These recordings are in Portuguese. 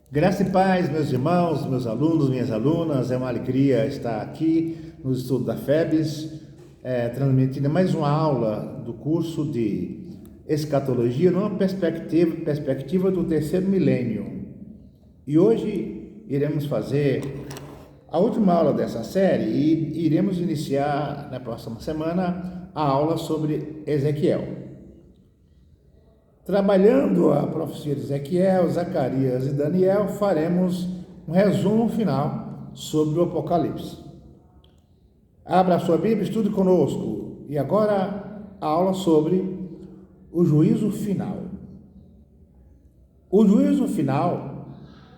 Graça e paz, meus irmãos, meus alunos, minhas alunas, é uma alegria estar aqui no estudo da FEBES, transmitindo mais uma aula do curso de Escatologia numa perspectiva do terceiro milênio. E hoje iremos fazer a última aula dessa série e iremos iniciar na próxima semana a aula sobre Ezequiel. Trabalhando a profecia de Ezequiel, Zacarias e Daniel, faremos um resumo final sobre o Apocalipse. Abra a sua Bíblia, estude conosco. E agora a aula sobre o juízo final. O juízo final,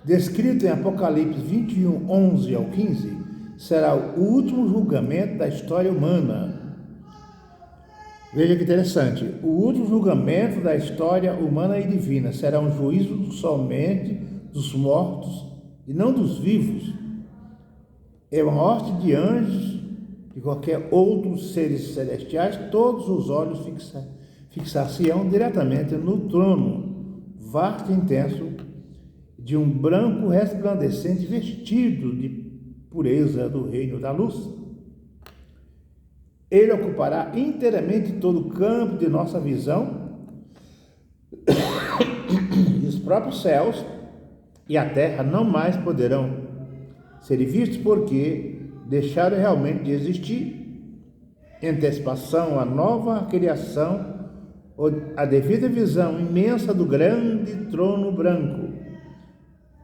descrito em Apocalipse 21, 11 ao 15, será o último julgamento da história humana. Veja que interessante, o último julgamento da história humana e divina será um juízo somente dos mortos e não dos vivos. É uma morte de anjos, de qualquer outros seres celestiais, todos os olhos fixar-se-ão diretamente no trono, vasto e intenso, de um branco resplandecente vestido de pureza do reino da luz. Ele ocupará inteiramente todo o campo de nossa visão, e os próprios céus e a terra não mais poderão ser vistos porque deixaram realmente de existir. Em antecipação à nova criação, a devida visão imensa do grande trono branco,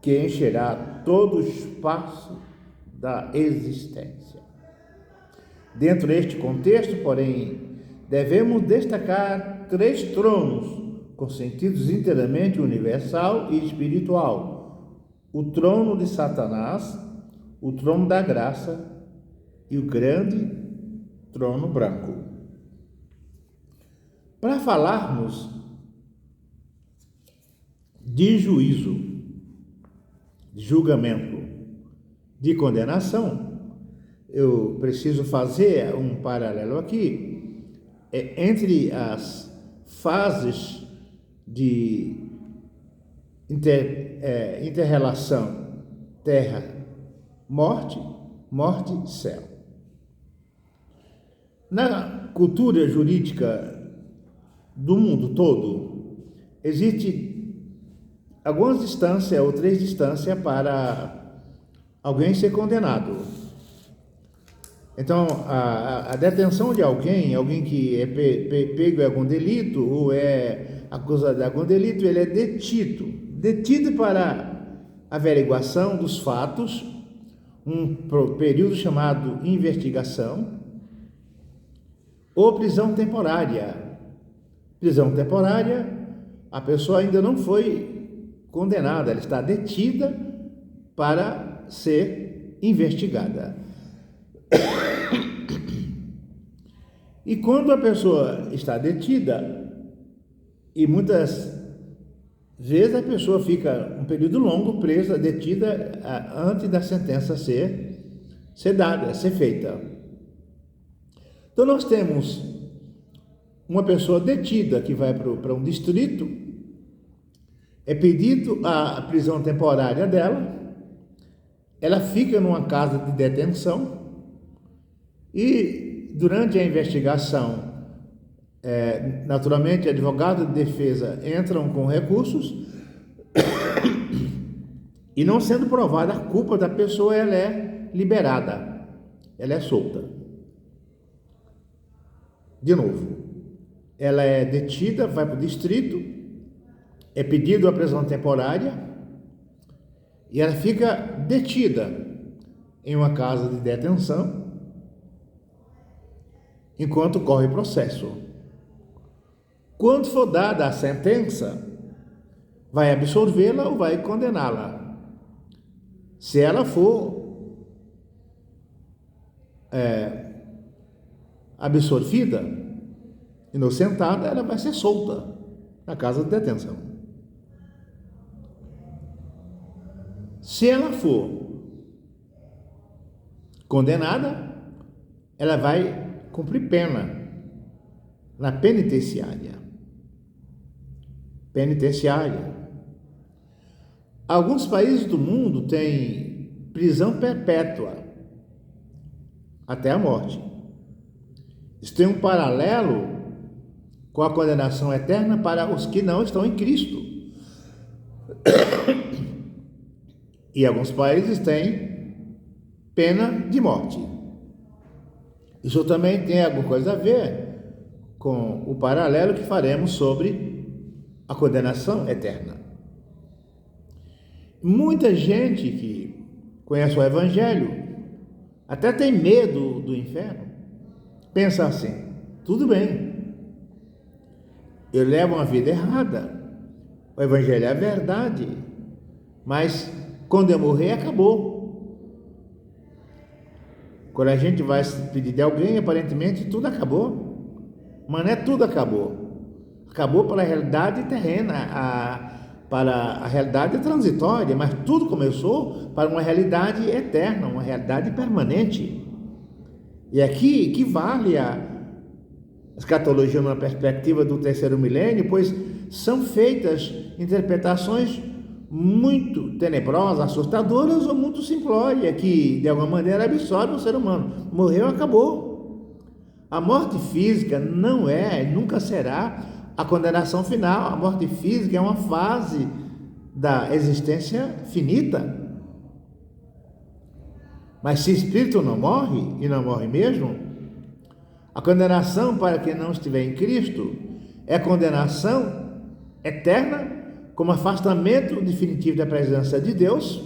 que encherá todo o espaço da existência. Dentro deste contexto, porém, devemos destacar três tronos, com sentidos inteiramente universal e espiritual: o trono de Satanás, o trono da graça e o grande trono branco. Para falarmos de juízo, de julgamento, de condenação, eu preciso fazer um paralelo aqui entre as fases de interrelação terra-morte, morte-céu. Na cultura jurídica do mundo todo, existe algumas distâncias ou três distâncias para alguém ser condenado. Então, a detenção de alguém que é pego em algum delito ou é acusado de algum delito, ele é detido para averiguação dos fatos, um período chamado investigação, ou prisão temporária. Prisão temporária, a pessoa ainda não foi condenada, ela está detida para ser investigada. E quando a pessoa está detida, e muitas vezes a pessoa fica um período longo presa, detida, antes da sentença ser dada, ser feita. Então nós temos uma pessoa detida que vai para um distrito, é pedido a prisão temporária dela, ela fica numa casa de detenção e durante a investigação, naturalmente, advogado de defesa entram com recursos e, não sendo provada a culpa da pessoa, ela é liberada, ela é solta. De novo, ela é detida, vai para o distrito, é pedido a prisão temporária e ela fica detida em uma casa de detenção enquanto corre o processo. Quando for dada a sentença, vai absolvê-la ou vai condená-la. Se ela for absolvida, inocentada, ela vai ser solta na casa de detenção. Se ela for condenada, ela vai cumprir pena na penitenciária. Alguns países do mundo têm prisão perpétua até a morte. Isso tem um paralelo com a condenação eterna para os que não estão em Cristo. E alguns países têm pena de morte. Isso também tem alguma coisa a ver com o paralelo que faremos sobre a condenação eterna. Muita gente que conhece o Evangelho até tem medo do inferno. Pensa assim: tudo bem, eu levo uma vida errada, o Evangelho é a verdade, mas quando eu morrer, acabou. Quando a gente vai se pedir de alguém, aparentemente tudo acabou, mas não é tudo acabou. Acabou pela realidade terrena, para a realidade transitória, mas tudo começou para uma realidade eterna, uma realidade permanente. E aqui que vale a escatologia numa perspectiva do terceiro milênio, pois são feitas interpretações muito tenebrosas, assustadoras ou muito simplórias, que de alguma maneira absorvem o ser humano. Morreu, acabou. A morte física não é, nunca será a condenação final. A morte física é uma fase da existência finita. Mas se o espírito não morre, e não morre mesmo, a condenação para quem não estiver em Cristo é condenação eterna, como afastamento definitivo da presença de Deus,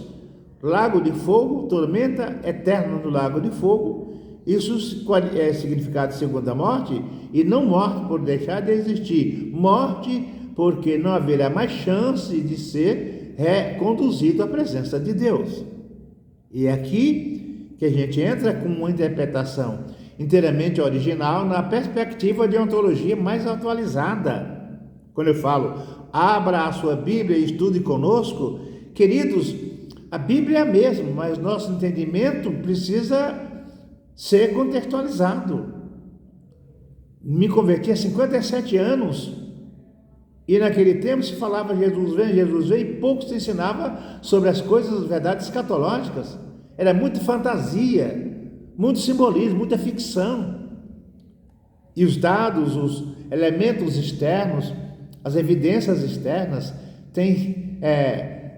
lago de fogo, tormenta eterna no lago de fogo. Isso é significado de segunda morte, e não morte por deixar de existir, morte porque não haverá mais chance de ser reconduzido à presença de Deus. E é aqui que a gente entra com uma interpretação inteiramente original na perspectiva de ontologia mais atualizada. Quando eu falo, abra a sua Bíblia e estude conosco, queridos, a Bíblia é a mesma, mas nosso entendimento precisa ser contextualizado. Me converti há 57 anos e naquele tempo se falava Jesus vem, e pouco se ensinava sobre as coisas, as verdades escatológicas. Era muita fantasia, muito simbolismo, muita ficção. E os dados, os elementos externos, as evidências externas têm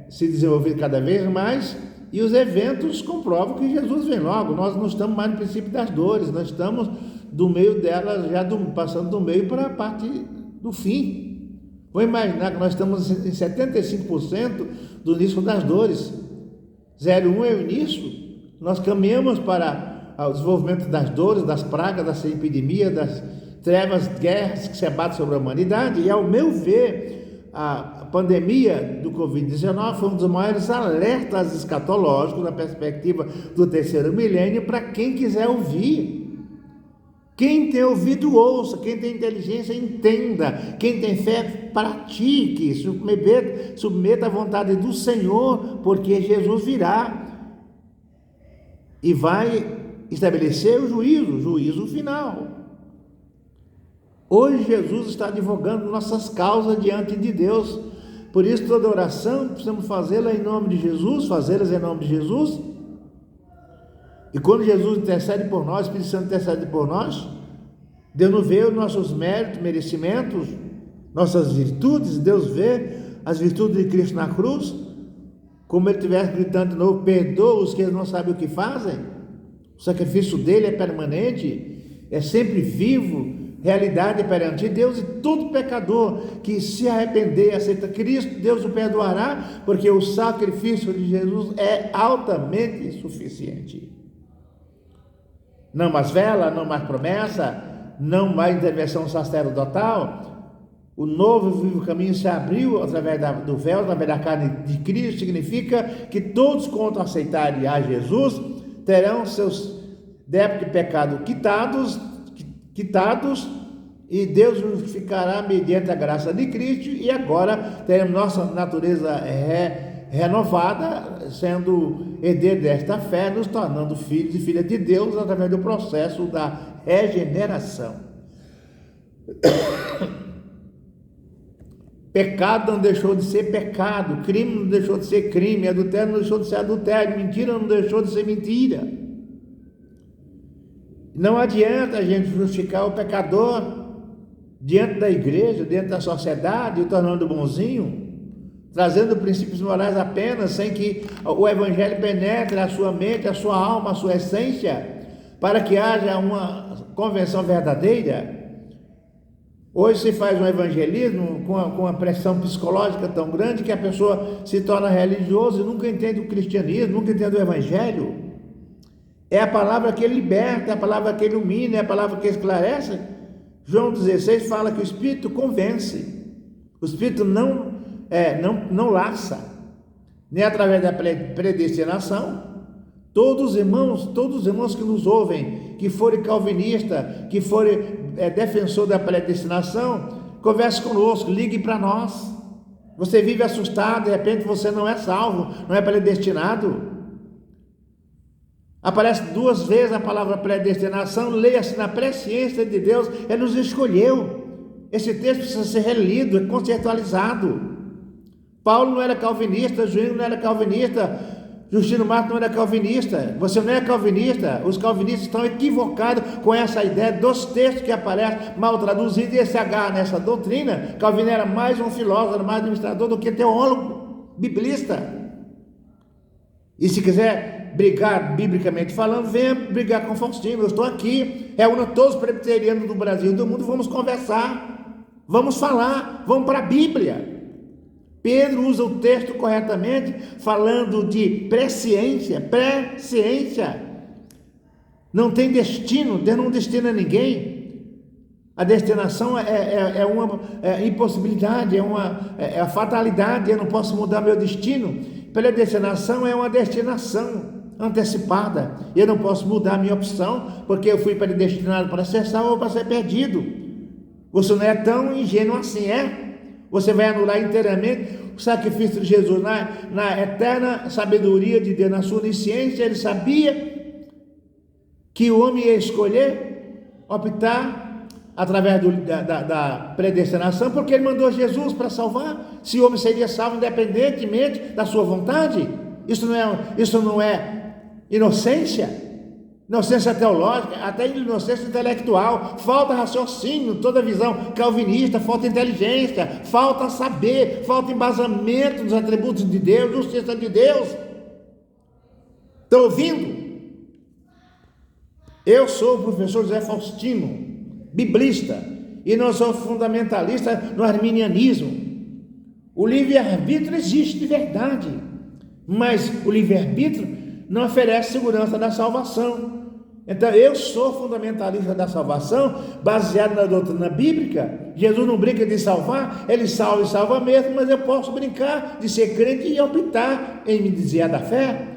se desenvolvido cada vez mais, e os eventos comprovam que Jesus vem logo. Nós não estamos mais no princípio das dores, nós estamos do meio delas, passando do meio para a parte do fim. Vou imaginar que nós estamos em 75% do início das dores. 0,1 é o início. Nós caminhamos para o desenvolvimento das dores, das pragas, das epidemias, das trevas, guerras que se abatem sobre a humanidade. E, ao meu ver, a pandemia do Covid-19 foi um dos maiores alertas escatológicos na perspectiva do terceiro milênio para quem quiser ouvir. Quem tem ouvido, ouça. Quem tem inteligência, entenda. Quem tem fé, pratique. Submeta à vontade do Senhor, porque Jesus virá e vai estabelecer o juízo final. Hoje Jesus está advogando nossas causas diante de Deus. Por isso toda oração precisamos fazê-la em nome de Jesus, fazê-las em nome de Jesus. E quando Jesus intercede por nós, o Espírito Santo intercede por nós, Deus não vê os nossos méritos, merecimentos, nossas virtudes. Deus vê as virtudes de Cristo na cruz, como ele estivesse gritando de novo: perdoa os que não sabem o que fazem. O sacrifício dele é permanente, é sempre vivo, realidade perante Deus, e todo pecador que se arrepender e aceita Cristo, Deus o perdoará, porque o sacrifício de Jesus é altamente suficiente. Não mais vela, não mais promessa, não mais intervenção sacerdotal. O novo e vivo caminho se abriu através do véu, através da carne de Cristo. Significa que todos quanto aceitarem a Jesus terão seus débitos de pecado quitados, e Deus justificará mediante a graça de Cristo, e agora teremos nossa natureza renovada, sendo herdeiro desta fé, nos tornando filhos e filhas de Deus através do processo da regeneração. Pecado não deixou de ser pecado, crime não deixou de ser crime, adultério não deixou de ser adultério, mentira não deixou de ser mentira. Não adianta a gente justificar o pecador diante da igreja, diante da sociedade, o tornando bonzinho, trazendo princípios morais apenas, sem que o evangelho penetre a sua mente, a sua alma, a sua essência, para que haja uma conversão verdadeira. Hoje se faz um evangelismo com uma pressão psicológica tão grande que a pessoa se torna religiosa e nunca entende o cristianismo, nunca entende o evangelho. É a palavra que liberta, é a palavra que ilumina, é a palavra que esclarece. João 16 fala que o Espírito convence, o Espírito não laça, nem através da predestinação. Todos os irmãos que nos ouvem, que forem calvinistas, que forem defensor da predestinação, converse conosco, ligue para nós. Você vive assustado, de repente você não é salvo, não é predestinado. Aparece 2 vezes a palavra predestinação, leia-se na presciência de Deus, Ele nos escolheu. Esse texto precisa ser relido, é conceitualizado. Paulo não era calvinista, Juninho não era calvinista, Justino Marcos não era calvinista, você não é calvinista. Os calvinistas estão equivocados com essa ideia dos textos que aparecem mal traduzidos, e esse agarra nessa doutrina. Calvino era mais um filósofo, era mais administrador do que teólogo, biblista. E se quiser brigar biblicamente falando, venha brigar com Faustino. Eu estou aqui, reúna todos os presbiterianos do Brasil e do mundo, vamos conversar, vamos falar, vamos para a Bíblia. Pedro usa o texto corretamente, falando de presciência. Não tem destino, Deus não destina ninguém. A destinação é uma impossibilidade, é a fatalidade, eu não posso mudar meu destino. Predestinação é uma destinação antecipada, eu não posso mudar a minha opção, porque eu fui predestinado para ser salvo ou para ser perdido. Você não é tão ingênuo assim, é? Você vai anular inteiramente o sacrifício de Jesus na eterna sabedoria de Deus, na sua onisciência. Ele sabia que o homem ia escolher optar através da predestinação, porque ele mandou Jesus para salvar. Se o homem seria salvo independentemente da sua vontade, isso não é inocência teológica, até inocência intelectual. Falta raciocínio, toda visão calvinista, falta inteligência, falta saber, falta embasamento dos atributos de Deus, justiça de Deus. Estão ouvindo? Eu sou o professor José Faustino, biblista, e não sou fundamentalista no arminianismo. O livre-arbítrio existe de verdade, mas o livre-arbítrio não oferece segurança da salvação. Então eu sou fundamentalista da salvação, baseado na doutrina bíblica. Jesus não brinca de salvar, Ele salva e salva mesmo, mas eu posso brincar de ser crente e optar em me desviar da fé.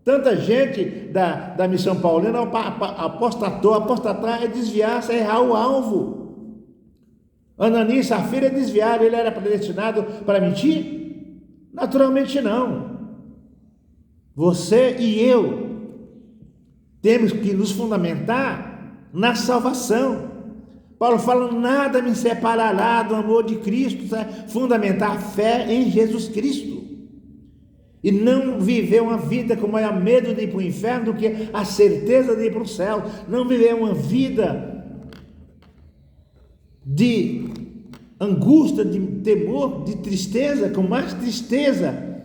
Tanta gente da missão paulina apostatar é desviar-se, é errar o alvo. Ananias e Safira desviaram, ele era predestinado para mentir? Naturalmente não. Você e eu temos que nos fundamentar na salvação. Paulo fala: nada me separará do amor de Cristo. Fundamentar a fé em Jesus Cristo. E não viver uma vida com maior medo de ir para o inferno do que a certeza de ir para o céu. Não viver uma vida de angústia, de temor, de tristeza, com mais tristeza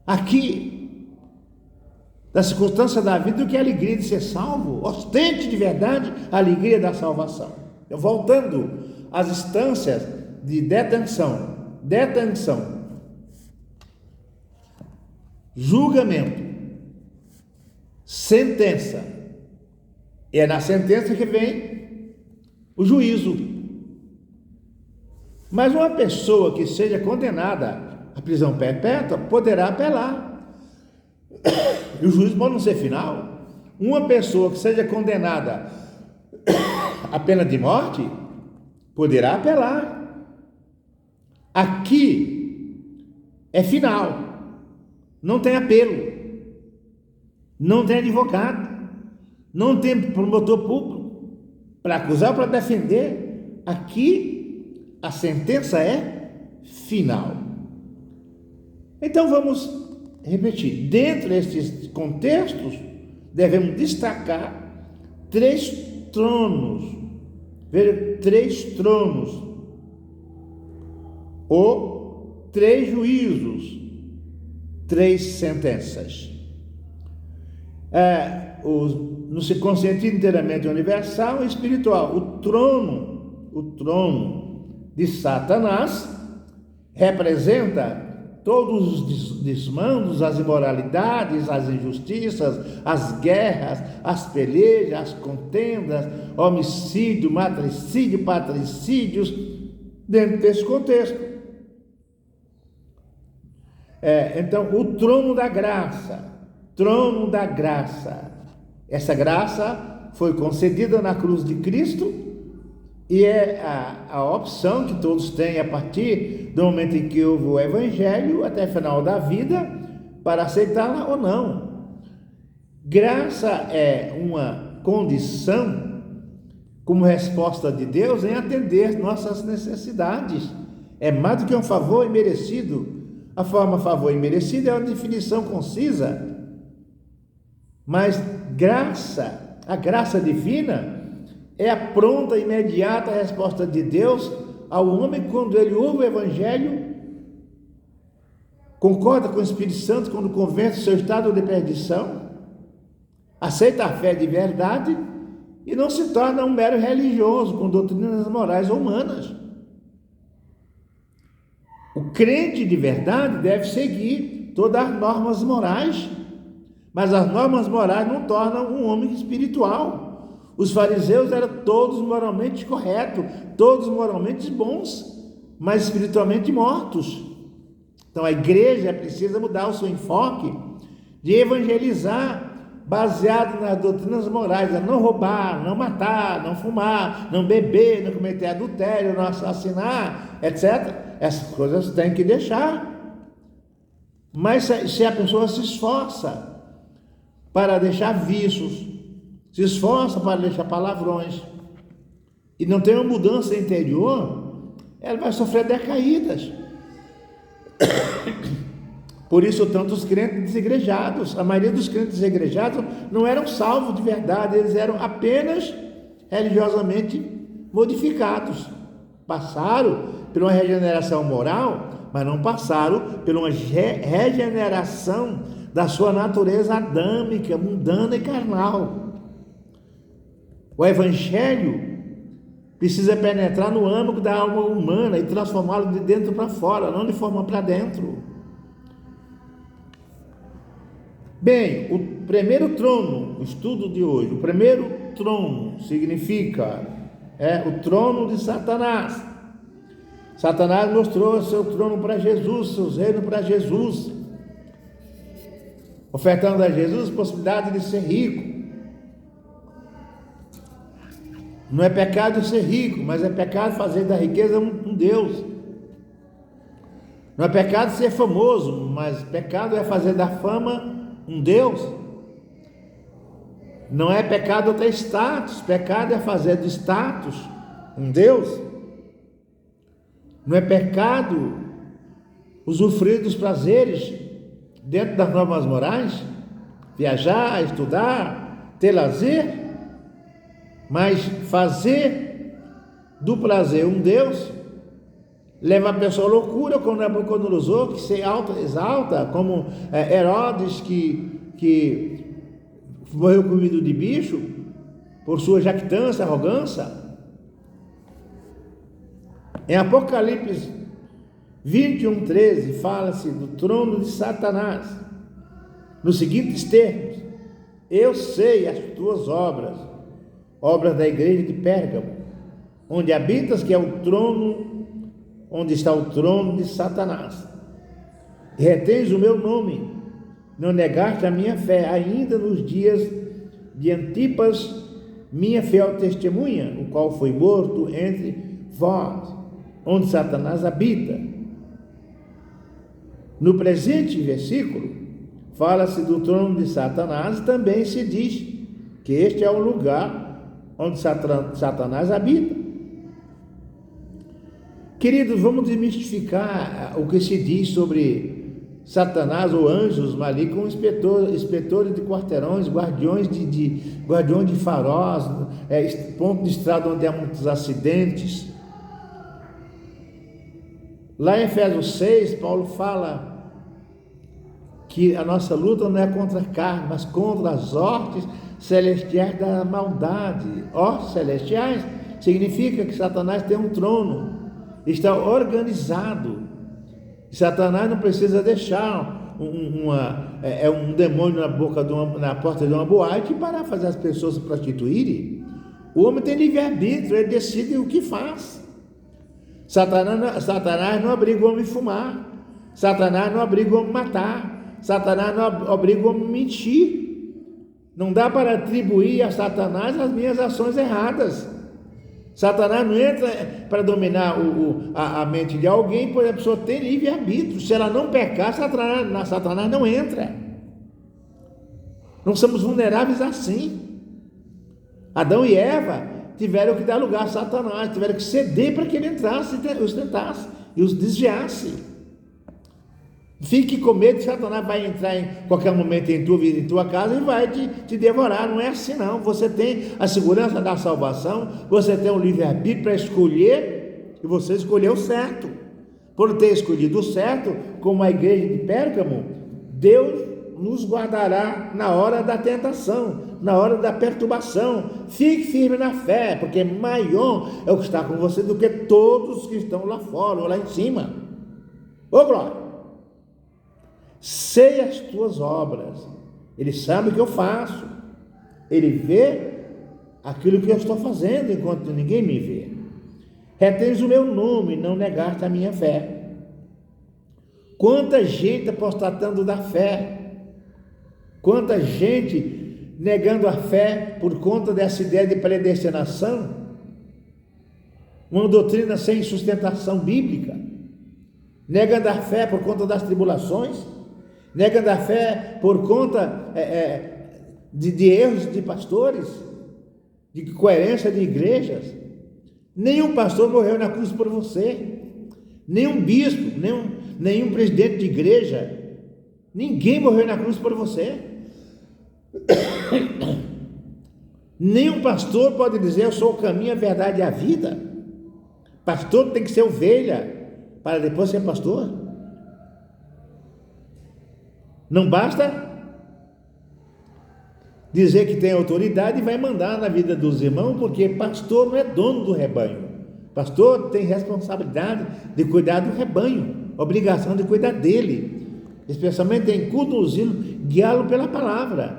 aqui da circunstância da vida do que a alegria de ser salvo. Ostente de verdade a alegria da salvação. Voltando às instâncias de detenção, julgamento, sentença. É na sentença que vem o juízo. Mas uma pessoa que seja condenada à prisão perpétua poderá apelar. E o juízo pode não ser final. Uma pessoa que seja condenada à pena de morte poderá apelar. Aqui é final, não tem apelo, não tem advogado, não tem promotor público para acusar ou para defender. Aqui a sentença é final. Então vamos repetir. Dentro desses contextos, devemos destacar 3 tronos. Veja, 3 tronos. Ou 3 juízos, 3 sentenças. No com sentido inteiramente universal e espiritual, o trono de Satanás representa todos os desmandos, as imoralidades, as injustiças, as guerras, as pelejas, as contendas, homicídio, matricídio, patricídios, dentro desse contexto. Então, o trono da graça, essa graça foi concedida na cruz de Cristo e é a opção que todos têm a partir do momento em que houve o Evangelho até o final da vida para aceitá-la ou não. Graça é uma condição como resposta de Deus em atender nossas necessidades. É mais do que um favor imerecido. A forma favor imerecido é uma definição concisa, mas graça, a graça divina, é a pronta e imediata resposta de Deus ao homem quando ele ouve o Evangelho, concorda com o Espírito Santo quando convence o seu estado de perdição, aceita a fé de verdade e não se torna um mero religioso com doutrinas morais humanas. O crente de verdade deve seguir todas as normas morais, mas as normas morais não tornam um homem espiritual. Os fariseus eram todos moralmente corretos, todos moralmente bons, mas espiritualmente mortos. Então a igreja precisa mudar o seu enfoque de evangelizar baseado nas doutrinas morais, a não roubar, não matar, não fumar, não beber, não cometer adultério, não assassinar, etc. Essas coisas tem que deixar. Mas se a pessoa se esforça para deixar vícios, se esforça para deixar palavrões e não tem uma mudança interior, ela vai sofrer decaídas. Por isso, tantos crentes desigrejados, a maioria dos crentes desigrejados não eram salvos de verdade, eles eram apenas religiosamente modificados. Passaram por uma regeneração moral, mas não passaram por uma regeneração da sua natureza adâmica, mundana e carnal. O Evangelho precisa penetrar no âmago da alma humana e transformá-lo de dentro para fora, não de forma para dentro. Bem, o primeiro trono, o estudo de hoje, o primeiro trono significa o trono de Satanás. Satanás mostrou seu trono para Jesus, seus reinos para Jesus, ofertando a Jesus a possibilidade de ser rico. Não é pecado ser rico, mas é pecado fazer da riqueza um Deus. Não é pecado ser famoso, mas pecado é fazer da fama um Deus. Não é pecado ter status, pecado é fazer do status um Deus. Não é pecado usufruir dos prazeres dentro das normas morais, viajar, estudar, ter lazer, mas fazer do prazer um Deus leva a pessoa à loucura, como Nabucodonosor, que se auto-exalta, como Herodes, que morreu comido de bicho por sua jactância, arrogância. Em Apocalipse 21:13 fala-se do trono de Satanás nos seguintes termos: eu sei as tuas obras da igreja de Pérgamo, onde habitas, que é o trono, onde está o trono de Satanás. E retens o meu nome, não negaste a minha fé, ainda nos dias de Antipas, minha fiel testemunha, o qual foi morto entre vós, onde Satanás habita. No presente versículo, fala-se do trono de Satanás, e também se diz que este é o lugar onde Satanás habita. Queridos, vamos desmistificar o que se diz sobre Satanás ou anjos malignos como inspetores de quarteirões, guardiões de faróis, ponto de estrada onde há muitos acidentes. Lá em Efésios 6, Paulo fala que a nossa luta não é contra a carne, mas contra as hostes celestiais da maldade. Hostes celestiais significa que Satanás tem um trono, está organizado. Satanás não precisa deixar um demônio na porta de uma boate para fazer as pessoas se prostituírem. O homem tem livre-arbítrio, ele decide o que faz. Satanás não obriga o homem a fumar, Satanás não obriga o homem a matar, Satanás não obriga o homem a mentir. Não dá para atribuir a Satanás as minhas ações erradas. Satanás não entra para dominar a mente de alguém, pois a pessoa tem livre-arbítrio. Se ela não pecar, Satanás não entra. Não somos vulneráveis assim. Adão e Eva tiveram que dar lugar a Satanás, tiveram que ceder para que ele entrasse, os tentasse e os desviasse. Fique com medo que Satanás vai entrar em qualquer momento em tua vida, em tua casa e vai te devorar. Não é assim não. Você tem a segurança da salvação, você tem o livre-arbítrio para escolher, e você escolheu certo. Por ter escolhido o certo, como a igreja de Pérgamo, Deus nos guardará na hora da tentação, na hora da perturbação. Fique firme na fé, porque maior é o que está com você do que todos que estão lá fora ou lá em cima. Ô glória! Sei as tuas obras. Ele sabe o que eu faço. Ele vê aquilo que eu estou fazendo enquanto ninguém me vê. Retens o meu nome, não negaste a minha fé. Quanta gente apostatando da fé. Quanta gente negando a fé por conta dessa ideia de predestinação. Uma doutrina sem sustentação bíblica. Negando a fé por conta das tribulações. Negando a fé por conta de erros de pastores, de coerência de igrejas. Nenhum pastor morreu na cruz por você, nenhum bispo, nenhum presidente de igreja, ninguém morreu na cruz por você. Nenhum pastor pode dizer: eu sou o caminho, a verdade e a vida. Pastor tem que ser ovelha para depois ser pastor. Não basta dizer que tem autoridade e vai mandar na vida dos irmãos, porque pastor não é dono do rebanho. Pastor tem responsabilidade de cuidar do rebanho, obrigação de cuidar dele, especialmente em conduzi-lo, guiá-lo pela palavra.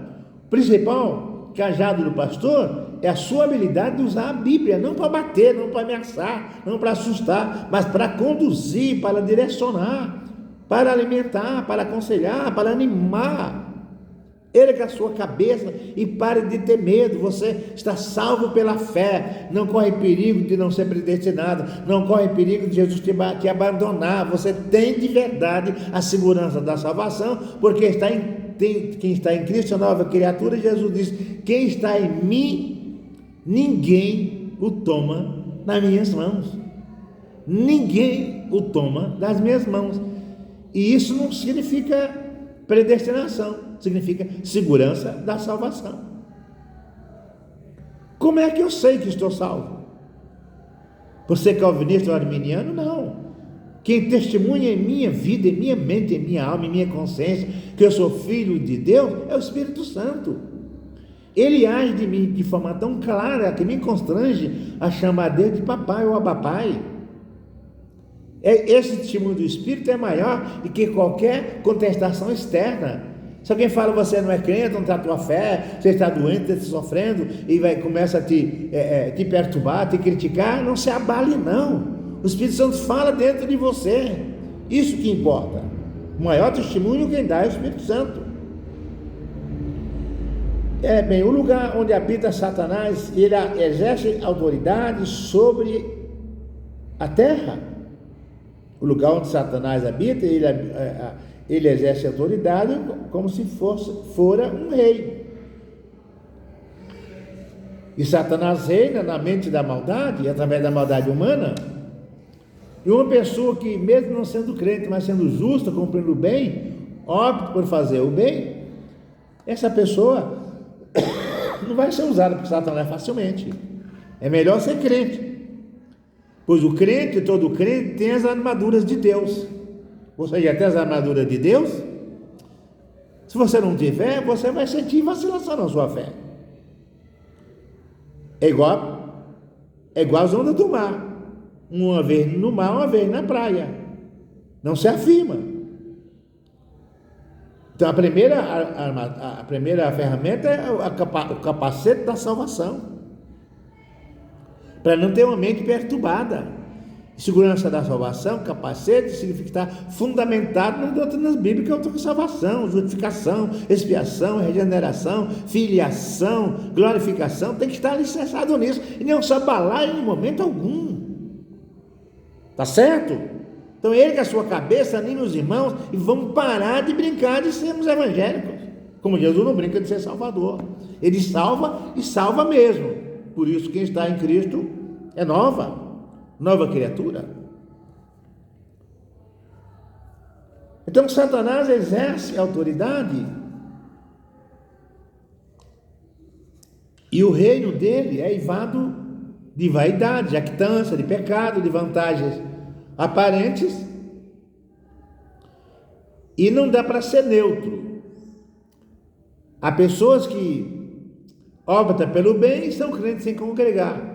O principal cajado do pastor é a sua habilidade de usar a Bíblia, não para bater, não para ameaçar, não para assustar, mas para conduzir, para direcionar, para alimentar, para aconselhar, para animar. Erga a sua cabeça e pare de ter medo. Você está salvo pela fé, não corre perigo de não ser predestinado, não corre perigo de Jesus te abandonar. Você tem de verdade a segurança da salvação, porque quem está em Cristo é nova criatura. Jesus diz: quem está em mim, ninguém o toma nas minhas mãos. Ninguém o toma das minhas mãos. E isso não significa predestinação, significa segurança da salvação. Como é que eu sei que estou salvo? Por ser calvinista ou arminiano? Não. Quem testemunha em minha vida, em minha mente, em minha alma, em minha consciência, que eu sou filho de Deus, é o Espírito Santo. Ele age de mim de forma tão clara que me constrange a chamar Deus de papai ou abapai. Esse testemunho do Espírito é maior do que qualquer contestação externa. Se alguém fala: você não é crente, não está a tua fé, você está doente, está sofrendo, e começa a te perturbar, te criticar, não se abale não. O Espírito Santo fala dentro de você. Isso que importa. O maior testemunho quem dá é o Espírito Santo. O lugar onde habita Satanás, ele exerce autoridade sobre a terra. O lugar onde Satanás habita, ele exerce autoridade como se fora um rei. E Satanás reina na mente da maldade, através da maldade humana. E uma pessoa que, mesmo não sendo crente, mas sendo justa, cumprindo o bem, opta por fazer o bem, essa pessoa não vai ser usada por Satanás facilmente. É melhor ser crente, pois o crente, todo crente, tem as armaduras de Deus. Você já tem as armaduras de Deus? Se você não tiver, você vai sentir vacilação na sua fé. É igual as ondas do mar. Uma vez no mar, uma vez na praia. Não se afirma. Então a primeira ferramenta é o capacete da salvação. Para não ter uma mente perturbada. Segurança da salvação, capacete, significa estar fundamentado nas doutrinas bíblicas de salvação, justificação, expiação, regeneração, filiação, glorificação, tem que estar alicerçado nisso, e não se abalar em momento algum. Tá certo? Então erga a sua cabeça, anime os irmãos, e vamos parar de brincar de sermos evangélicos. Como Jesus não brinca de ser salvador. Ele salva e salva mesmo. Por isso quem está em Cristo é nova criatura. Então Satanás exerce autoridade e o reino dele é eivado de vaidade, de jactância, de pecado, de vantagens aparentes, e não dá para ser neutro. Há pessoas que optam pelo bem e são crentes sem congregar.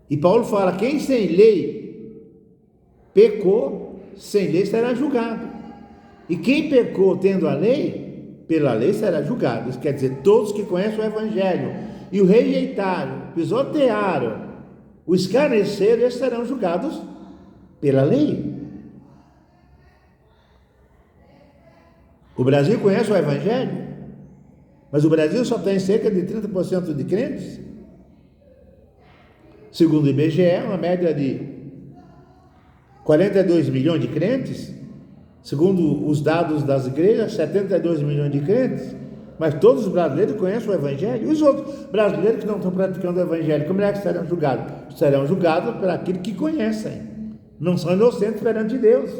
E Paulo fala, quem sem lei pecou, sem lei será julgado. E quem pecou tendo a lei, pela lei será julgado. Isso quer dizer, todos que conhecem o Evangelho e o rejeitaram, pisotearam, o escarneceram, eles serão julgados pela lei. O Brasil conhece o Evangelho, mas o Brasil só tem cerca de 30% de crentes. Segundo o IBGE, uma média de 42 milhões de crentes. Segundo os dados das igrejas, 72 milhões de crentes. Mas todos os brasileiros conhecem o Evangelho. E os outros brasileiros que não estão praticando o Evangelho, como é que serão julgados? Serão julgados por aquilo que conhecem. Não são inocentes perante Deus.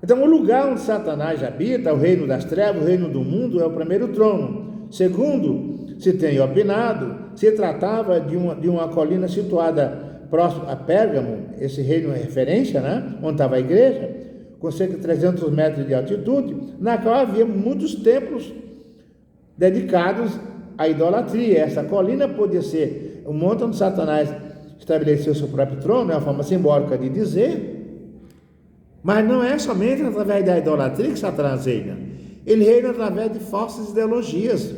Então, o lugar onde Satanás habita, o reino das trevas, o reino do mundo, é o primeiro trono. Segundo, se tem opinado, se tratava de uma colina situada próximo a Pérgamo, esse reino é referência, né? Onde estava a igreja, com cerca de 300 metros de altitude, na qual havia muitos templos dedicados à idolatria. Essa colina podia ser o monte onde Satanás estabeleceu seu próprio trono, é uma forma simbólica de dizer, mas não é somente através da idolatria que Satanás reina. Ele reina através de falsas ideologias.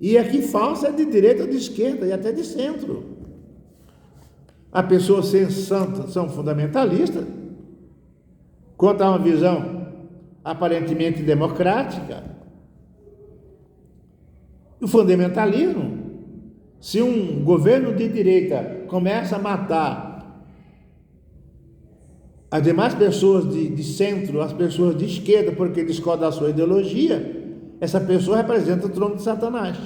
E aqui falsa é de direita ou de esquerda e até de centro. As pessoas são fundamentalistas, quanto a uma visão aparentemente democrática. O fundamentalismo, se um governo de direita começa a matar as demais pessoas de centro, as pessoas de esquerda, porque discordam da sua ideologia, essa pessoa representa o trono de Satanás.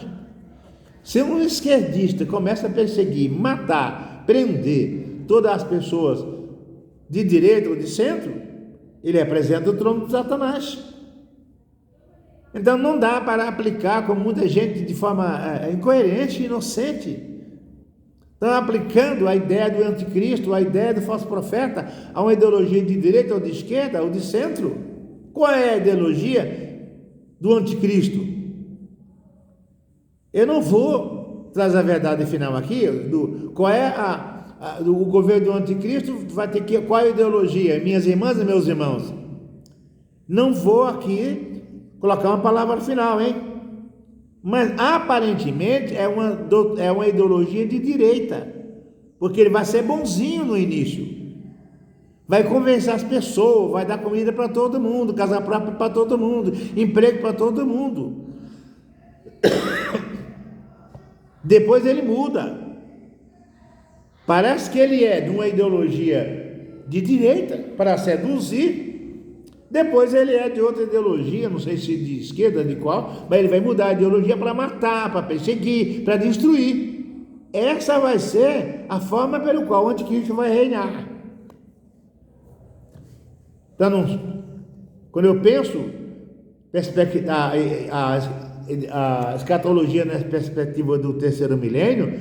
Se um esquerdista começa a perseguir, matar, prender todas as pessoas de direita ou de centro, ele representa o trono de Satanás. Então não dá para aplicar, como muita gente, de forma incoerente e inocente. Estão aplicando a ideia do anticristo, a ideia do falso profeta, a uma ideologia de direita ou de esquerda ou de centro. Qual é a ideologia do anticristo? Eu não vou trazer a verdade final aqui, qual é o governo do anticristo, vai ter que, qual é a ideologia, minhas irmãs e meus irmãos? Não vou aqui colocar uma palavra final, hein? Mas aparentemente é uma ideologia de direita, porque ele vai ser bonzinho no início, vai convencer as pessoas, vai dar comida para todo mundo, casa própria para todo mundo, emprego para todo mundo. Depois ele muda. Parece que ele é de uma ideologia de direita para seduzir. Depois ele é de outra ideologia, não sei se de esquerda, de qual, mas ele vai mudar a ideologia para matar, para perseguir, para destruir. essa vai ser a forma pelo qual o anticristo vai reinar. Então, quando eu penso a escatologia na perspectiva do terceiro milênio,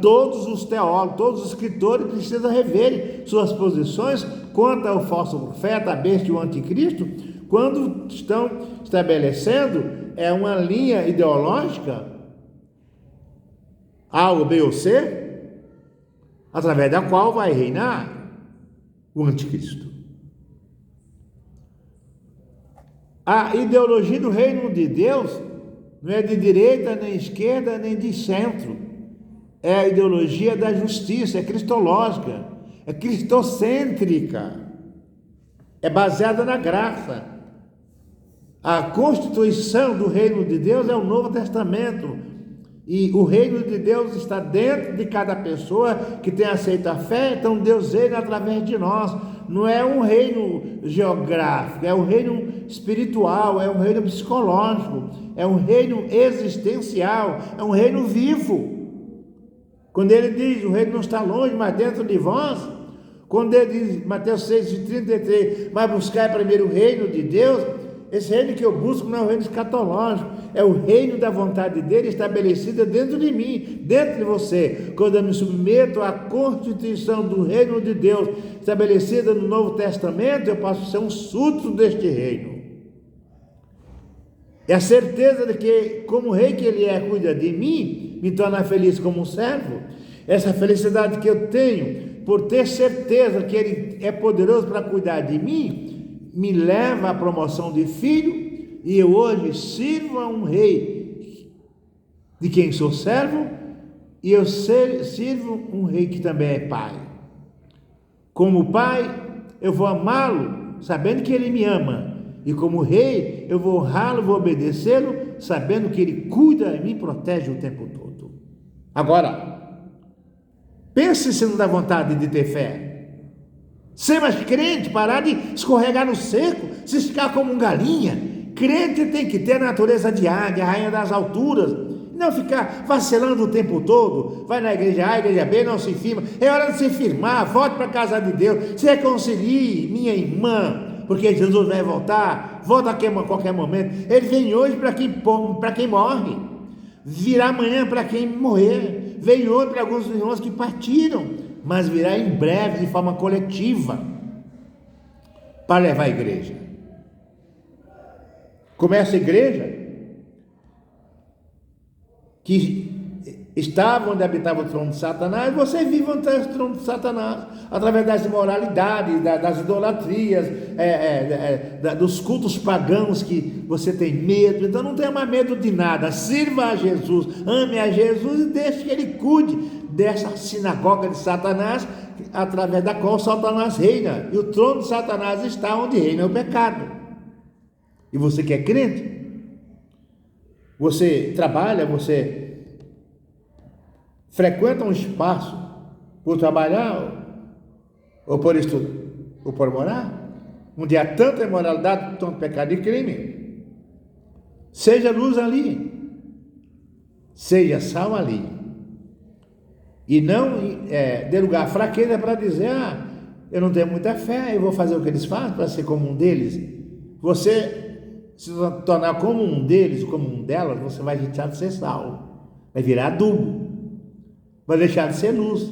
todos os teólogos, todos os escritores precisam rever suas posições quanto ao falso profeta, a besta e o anticristo, quando estão estabelecendo uma linha ideológica, A ou B ou C, através da qual vai reinar o anticristo. A ideologia do reino de Deus não é de direita, nem esquerda, nem de centro. É a ideologia da justiça, é cristológica, é cristocêntrica, é baseada na graça. A constituição do reino de Deus é o Novo Testamento, e o reino de Deus está dentro de cada pessoa que tem aceito a fé. Então Deus reina através de nós. Não é um reino geográfico, é um reino espiritual, é um reino psicológico, é um reino existencial, é um reino vivo. Quando ele diz, o reino não está longe, mas dentro de vós. Quando ele diz, Mateus 6:33, mas buscar primeiro o reino de Deus, esse reino que eu busco não é o reino escatológico, é o reino da vontade dele estabelecida dentro de mim, dentro de você. Quando eu me submeto à constituição do reino de Deus estabelecida no Novo Testamento, eu posso ser um súdito deste reino. É a certeza de que, como rei que ele cuida de mim, me torna feliz como um servo. Essa felicidade que eu tenho por ter certeza que ele é poderoso para cuidar de mim, me leva à promoção de filho, e eu hoje sirvo a um rei de quem sou servo, e eu sirvo um rei que também é pai. Como pai, eu vou amá-lo, sabendo que ele me ama, e como rei, eu vou honrá-lo, vou obedecê-lo, sabendo que ele cuida e me protege o tempo todo. Agora, pense se não dá vontade de ter fé. Ser mais crente, parar de escorregar no seco, se esticar como um galinha. Crente tem que ter a natureza de águia, a rainha das alturas, não ficar vacilando o tempo todo. Vai na igreja A, igreja B, não se firma. É hora de se firmar, volte para a casa de Deus, se reconcilie, minha irmã, porque Jesus vai voltar, volta a qualquer momento. Ele vem hoje para quem morre, virá amanhã para quem morrer, veio hoje para alguns irmãos que partiram, mas virá em breve de forma coletiva para levar a igreja. Começa a igreja que estava onde habitava o trono de Satanás, você vive onde está o trono de Satanás, através das imoralidades, das idolatrias, dos cultos pagãos que você tem medo. Então não tenha mais medo de nada, sirva a Jesus, ame a Jesus e deixe que ele cuide dessa sinagoga de Satanás, através da qual Satanás reina, e o trono de Satanás está onde reina o pecado. E você que é crente, você trabalha, você frequenta um espaço por trabalhar, ou por estudar, ou por morar, onde há tanta imoralidade, tanto pecado e crime. Seja luz ali, seja sal ali, e não dê lugar à fraqueza para dizer, eu não tenho muita fé, eu vou fazer o que eles fazem para ser como um deles. Você se tornar como um deles, como um delas, você vai deixar de ser sal, vai virar adubo, vai deixar de ser luz,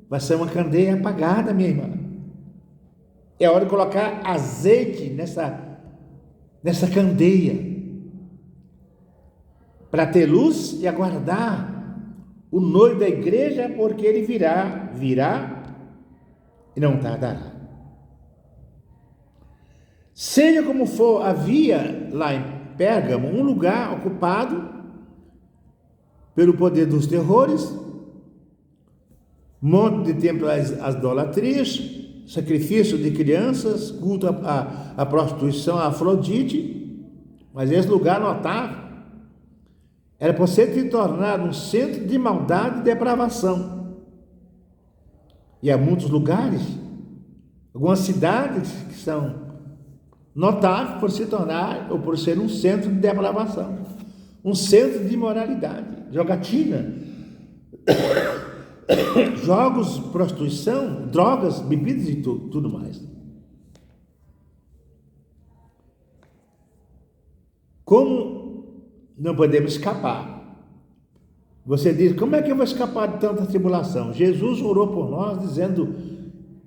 vai ser uma candeia apagada, minha irmã. É hora de colocar azeite nessa candeia, para ter luz e aguardar o noivo da igreja, porque ele virá e não tardará. Seja como for, havia lá em Pérgamo um lugar ocupado pelo poder dos terrores, monte de templo às idolatrias, sacrifício de crianças, culto à prostituição, a Afrodite. Mas esse lugar notável era para ser se tornar um centro de maldade e depravação. E há muitos lugares, algumas cidades que são notáveis por se tornar ou por ser um centro de depravação, um centro de imoralidade, jogatina, jogos, prostituição, drogas, bebidas e tudo mais. Como não podemos escapar? Você diz, como é que eu vou escapar de tanta tribulação? Jesus orou por nós dizendo,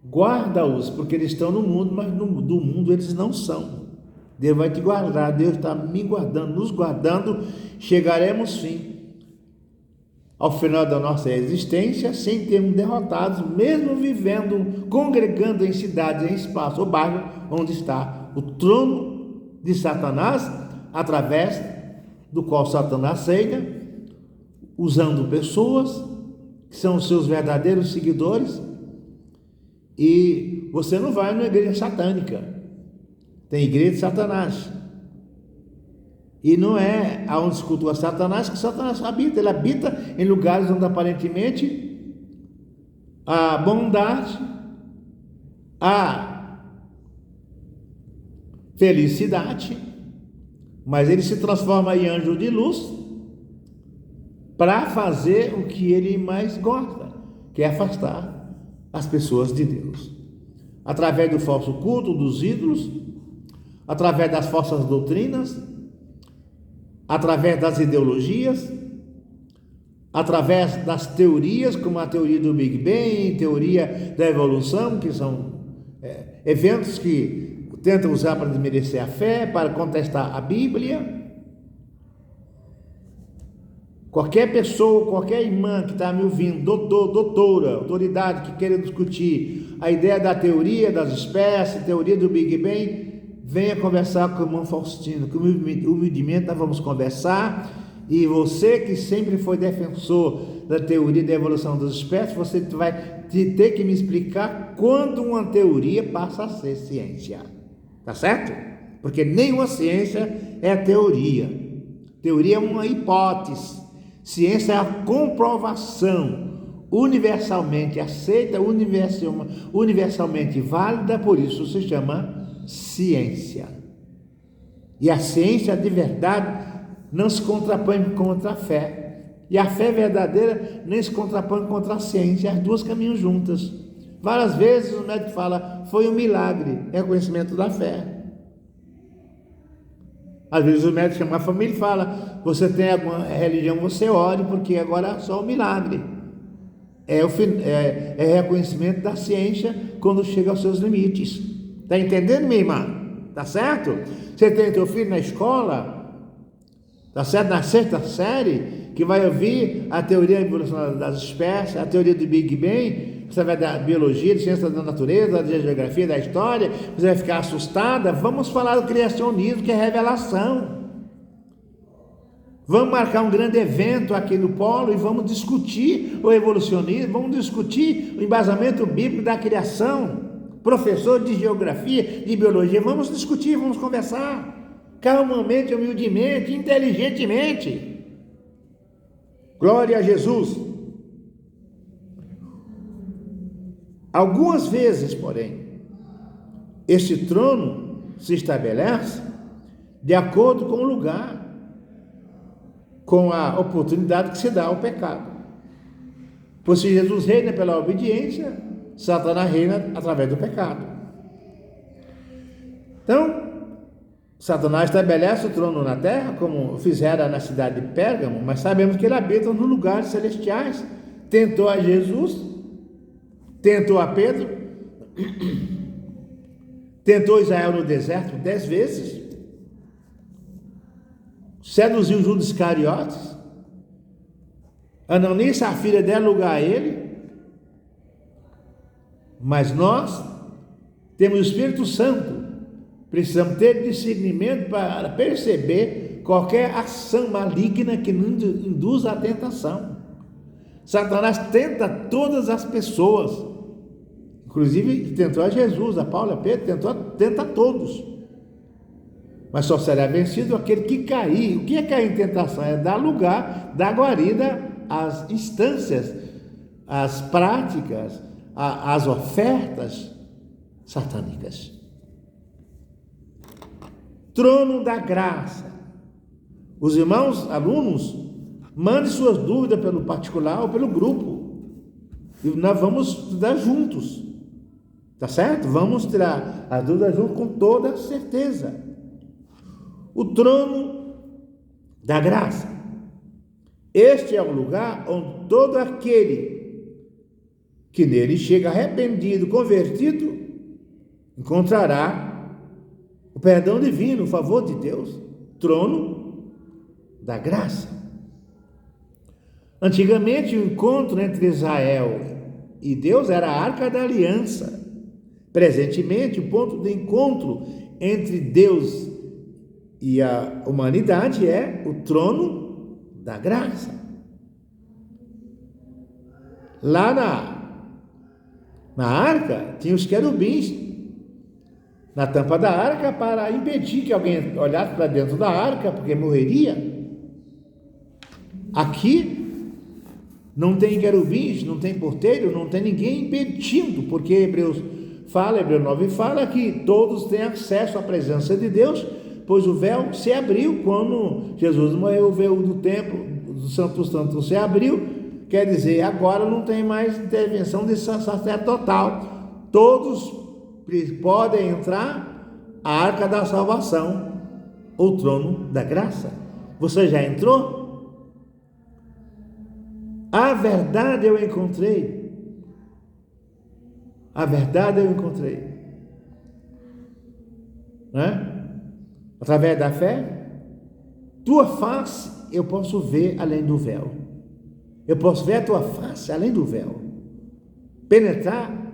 guarda-os, porque eles estão no mundo, mas do mundo eles não são. Deus vai te guardar, Deus está me guardando, nos guardando, chegaremos sim ao final da nossa existência, sem termos derrotados, mesmo vivendo, congregando em cidades, em espaço, ou bairro, onde está o trono de Satanás, através do qual Satanás cega, usando pessoas que são os seus verdadeiros seguidores. E você não vai numa igreja satânica, tem igreja de Satanás. E não é aonde se cultua Satanás que Satanás habita. Ele habita em lugares onde aparentemente a bondade, a felicidade, mas ele se transforma em anjo de luz para fazer o que ele mais gosta, que é afastar as pessoas de Deus. Através do falso culto, dos ídolos, através das falsas doutrinas, através das ideologias, através das teorias, como a teoria do Big Bang, teoria da evolução, que são eventos que tentam usar para desmerecer a fé, para contestar a Bíblia. Qualquer pessoa, qualquer irmã que está me ouvindo, doutora, autoridade que queira discutir a ideia da teoria das espécies, teoria do Big Bang, venha conversar com o irmão Faustino, que humildemente nós vamos conversar. E você que sempre foi defensor da teoria da evolução das espécies, você vai ter que me explicar quando uma teoria passa a ser ciência, tá certo? Porque nenhuma ciência é teoria. Teoria é uma hipótese, ciência é a comprovação universalmente aceita, universalmente válida, por isso se chama ciência. E a ciência de verdade não se contrapõe contra a fé, e a fé verdadeira nem se contrapõe contra a ciência, as duas caminham juntas. Várias vezes o médico fala, foi um milagre, é reconhecimento da fé. Às vezes o médico chama a família e fala, você tem alguma religião, você ore, porque agora é só um milagre. É reconhecimento da ciência quando chega aos seus limites. Está entendendo, minha irmã? Tá certo? Você tem teu filho na escola, tá certo? Na 6ª série, que vai ouvir a teoria da evolução das espécies, a teoria do Big Bang, você vai da biologia, de ciência da natureza, da geografia, da história, você vai ficar assustada. Vamos falar do criacionismo, que é revelação. Vamos marcar um grande evento aqui no Polo e vamos discutir o evolucionismo, vamos discutir o embasamento bíblico da criação. Professor de geografia, de biologia, vamos discutir, vamos conversar, calmamente, humildemente, inteligentemente. Glória a Jesus. Algumas vezes, porém, este trono se estabelece de acordo com o lugar, com a oportunidade que se dá ao pecado. Pois se Jesus reina pela obediência, Satanás reina através do pecado. Então, Satanás estabelece o trono na terra, como fizera na cidade de Pérgamo, mas sabemos que ele habita nos lugares celestiais. Tentou a Jesus, tentou a Pedro, tentou Israel no deserto 10 vezes, seduziu Judas Iscariotes, Ananias, a filha dela, lugar a ele. Mas nós temos o Espírito Santo, precisamos ter discernimento para perceber qualquer ação maligna que nos induza à tentação. Satanás tenta todas as pessoas, inclusive tentou a Jesus, a Paulo, a Pedro, tenta a todos, mas só será vencido aquele que cair. O que é cair em tentação? É dar lugar, dar guarida às instâncias, às práticas, às ofertas satânicas. Trono da graça. Os irmãos, alunos, mandem suas dúvidas pelo particular ou pelo grupo. E nós vamos estudar juntos, tá certo? Vamos tirar as dúvidas juntos com toda certeza. O trono da graça. Este é o lugar onde todo aquele que nele chega arrependido, convertido, encontrará o perdão divino, o favor de Deus. Trono da graça. Antigamente, o encontro entre Israel e Deus era a Arca da Aliança. Presentemente, o ponto de encontro entre Deus e a humanidade é o trono da graça. Lá na arca, tinha os querubins na tampa da arca para impedir que alguém olhasse para dentro da arca, porque morreria. Aqui não tem querubins, não tem porteiro, não tem ninguém impedindo, porque Hebreus 9 fala que todos têm acesso à presença de Deus, pois o véu se abriu quando Jesus morreu, o véu do templo, do Santo Santo se abriu, quer dizer, agora não tem mais intervenção de sacerdotal, todos podem entrar à arca da salvação, o trono da graça. Você já entrou? A verdade eu encontrei. A verdade eu encontrei. Através da fé, tua face eu posso ver além do véu. Eu posso ver a tua face além do véu. Penetrar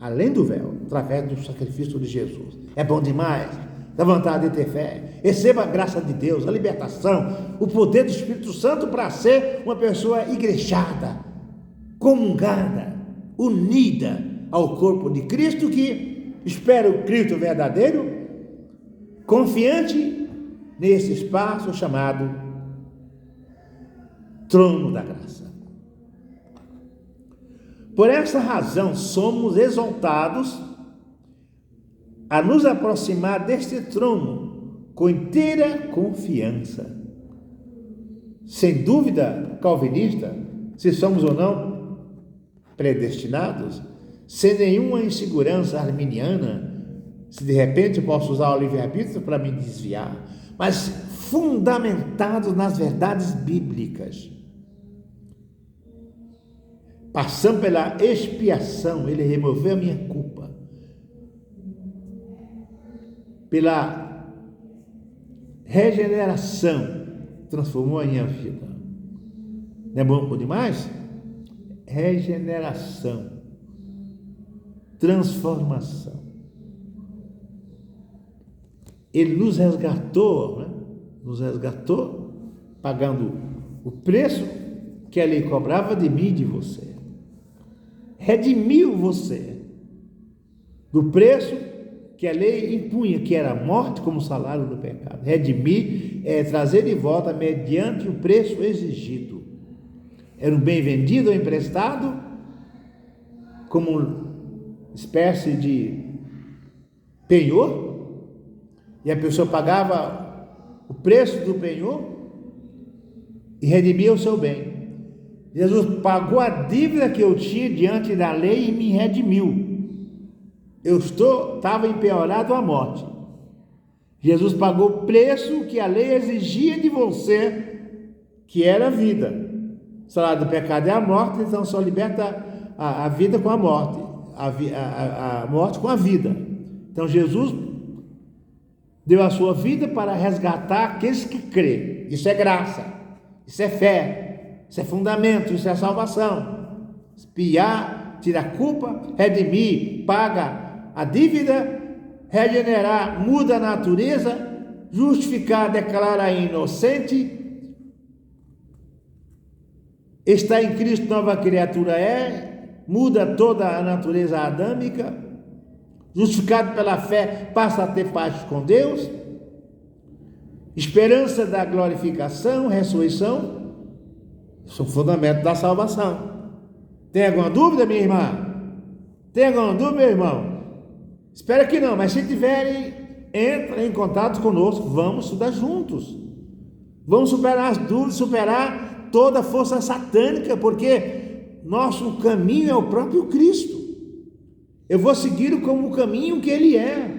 além do véu, através do sacrifício de Jesus. É bom demais. Dá vontade de ter fé. Receba a graça de Deus, a libertação, o poder do Espírito Santo para ser uma pessoa igrejada, comungada, unida ao corpo de Cristo, que espera o Cristo verdadeiro, confiante nesse espaço chamado trono da graça. Por essa razão, somos exaltados a nos aproximar deste trono com inteira confiança. Sem dúvida calvinista, se somos ou não predestinados, sem nenhuma insegurança arminiana, se de repente eu posso usar o livre-arbítrio para me desviar, mas fundamentados nas verdades bíblicas. Passando pela expiação, ele removeu a minha culpa. Pela regeneração, transformou a minha vida. Não é bom demais? Regeneração, transformação. Ele nos resgatou, nos resgatou, pagando o preço que ele cobrava de mim e de você. Redimiu você do preço que a lei impunha, que era a morte como salário do pecado. Redimir é trazer de volta mediante o preço exigido. Era um bem vendido ou emprestado, como uma espécie de penhor, e a pessoa pagava o preço do penhor e redimia o seu bem. Jesus pagou a dívida que eu tinha diante da lei e me redimiu. Eu estava empenhorado à morte. Jesus pagou o preço que a lei exigia de você, que era a vida. O salário do pecado é a morte, então só liberta a vida com a morte, a morte com a vida. Então Jesus deu a sua vida para resgatar aqueles que crêem. Isso é graça, isso é fé. Isso é fundamento, isso é salvação. Expiar, tirar a culpa, redimir, paga a dívida, regenerar, muda a natureza, justificar, declara inocente, está em Cristo, nova criatura muda toda a natureza adâmica, justificado pela fé, passa a ter paz com Deus, esperança da glorificação, ressurreição, são fundamentos da salvação. Tem alguma dúvida, minha irmã? Tem alguma dúvida, meu irmão? Espero que não, mas se tiverem, entrem em contato conosco, vamos estudar juntos. Vamos superar as dúvidas, superar toda a força satânica, porque nosso caminho é o próprio Cristo. Eu vou segui-lo como o caminho que ele é.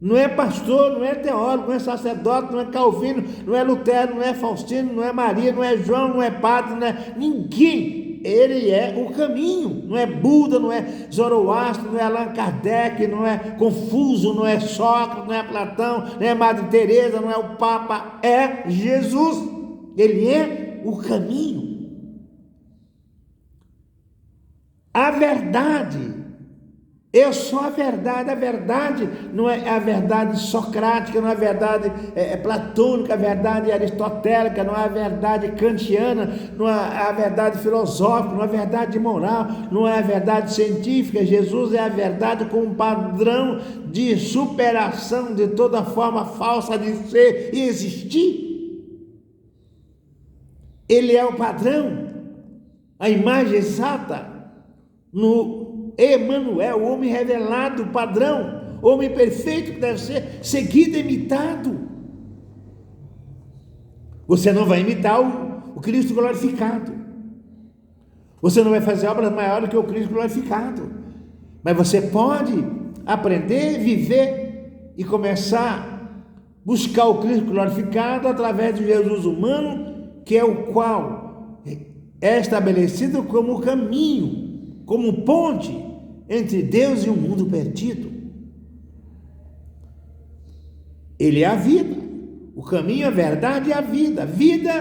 Não é pastor, não é teólogo, não é sacerdote, não é Calvino, não é Lutero, não é Faustino, não é Maria, não é João, não é padre, não é ninguém. Ele é o caminho. Não é Buda, não é Zoroastro, não é Allan Kardec, não é Confuso, não é Sócrates, não é Platão, não é Madre Teresa, não é o Papa, é Jesus. Ele é o caminho. A verdade. Eu sou a verdade não é a verdade socrática, não é a verdade platônica, a verdade aristotélica, não é a verdade kantiana, não é a verdade filosófica, não é a verdade moral, não é a verdade científica. Jesus é a verdade com um padrão de superação de toda forma falsa de ser e existir. Ele é o padrão, a imagem exata no Emanuel, o homem revelado, o padrão, o homem perfeito que deve ser seguido e imitado. Você não vai imitar o Cristo glorificado. Você não vai fazer obras maiores que o Cristo glorificado. Mas você pode aprender, viver e começar a buscar o Cristo glorificado através de Jesus humano, que é o qual é estabelecido como caminho, como ponte entre Deus e o mundo perdido. Ele é a vida, o caminho, a verdade e a vida. Vida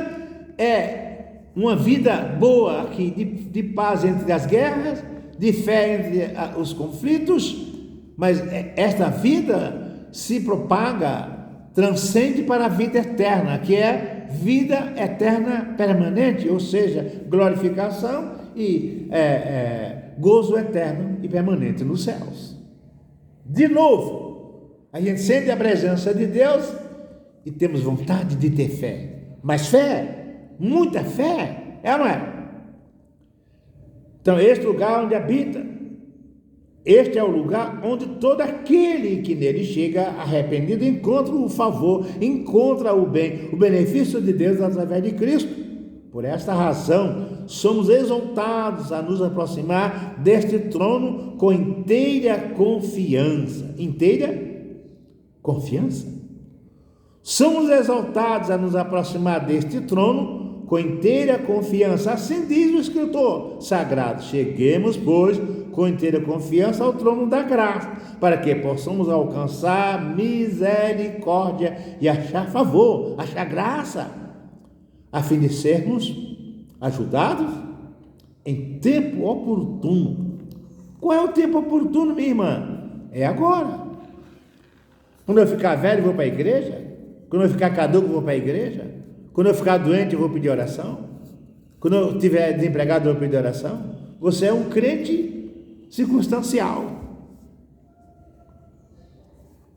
é uma vida boa aqui, de paz entre as guerras, de fé entre os conflitos, mas esta vida se propaga, transcende para a vida eterna, que é vida eterna permanente, ou seja, glorificação e gozo eterno e permanente nos céus. De novo, a gente sente a presença de Deus e temos vontade de ter fé. Mas fé, muita fé, é ou não é? Então, este lugar onde habita, este é o lugar onde todo aquele que nele chega arrependido encontra o favor, encontra o bem, o benefício de Deus através de Cristo. Por esta razão, somos exaltados a nos aproximar deste trono com inteira confiança. Inteira confiança? Somos exaltados a nos aproximar deste trono com inteira confiança. Assim diz o escritor sagrado: cheguemos, pois, com inteira confiança ao trono da graça, para que possamos alcançar misericórdia e achar favor, achar graça, a fim de sermos ajudados em tempo oportuno. Qual é o tempo oportuno, minha irmã? É agora. Quando eu ficar velho, eu vou para a igreja. Quando eu ficar caduco, eu vou para a igreja. Quando eu ficar doente, eu vou pedir oração. Quando eu estiver desempregado, eu vou pedir oração. Você é um crente circunstancial.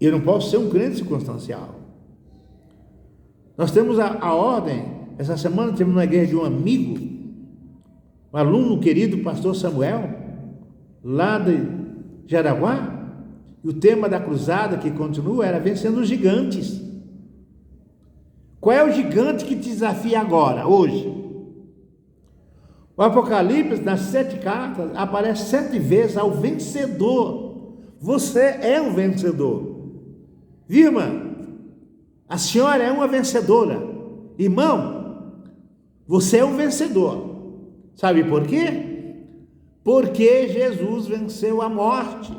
Eu não posso ser um crente circunstancial. Nós temos a ordem. Essa semana tivemos na igreja de um amigo, um aluno querido, pastor Samuel, lá de Jaraguá, e o tema da cruzada que continua era vencendo os gigantes. Qual é o gigante que te desafia agora, hoje? O Apocalipse, nas 7 cartas, aparece 7 vezes ao vencedor. Você é um vencedor. Viu, irmã? A senhora é uma vencedora. Irmão, você é um vencedor. Sabe por quê? Porque Jesus venceu a morte.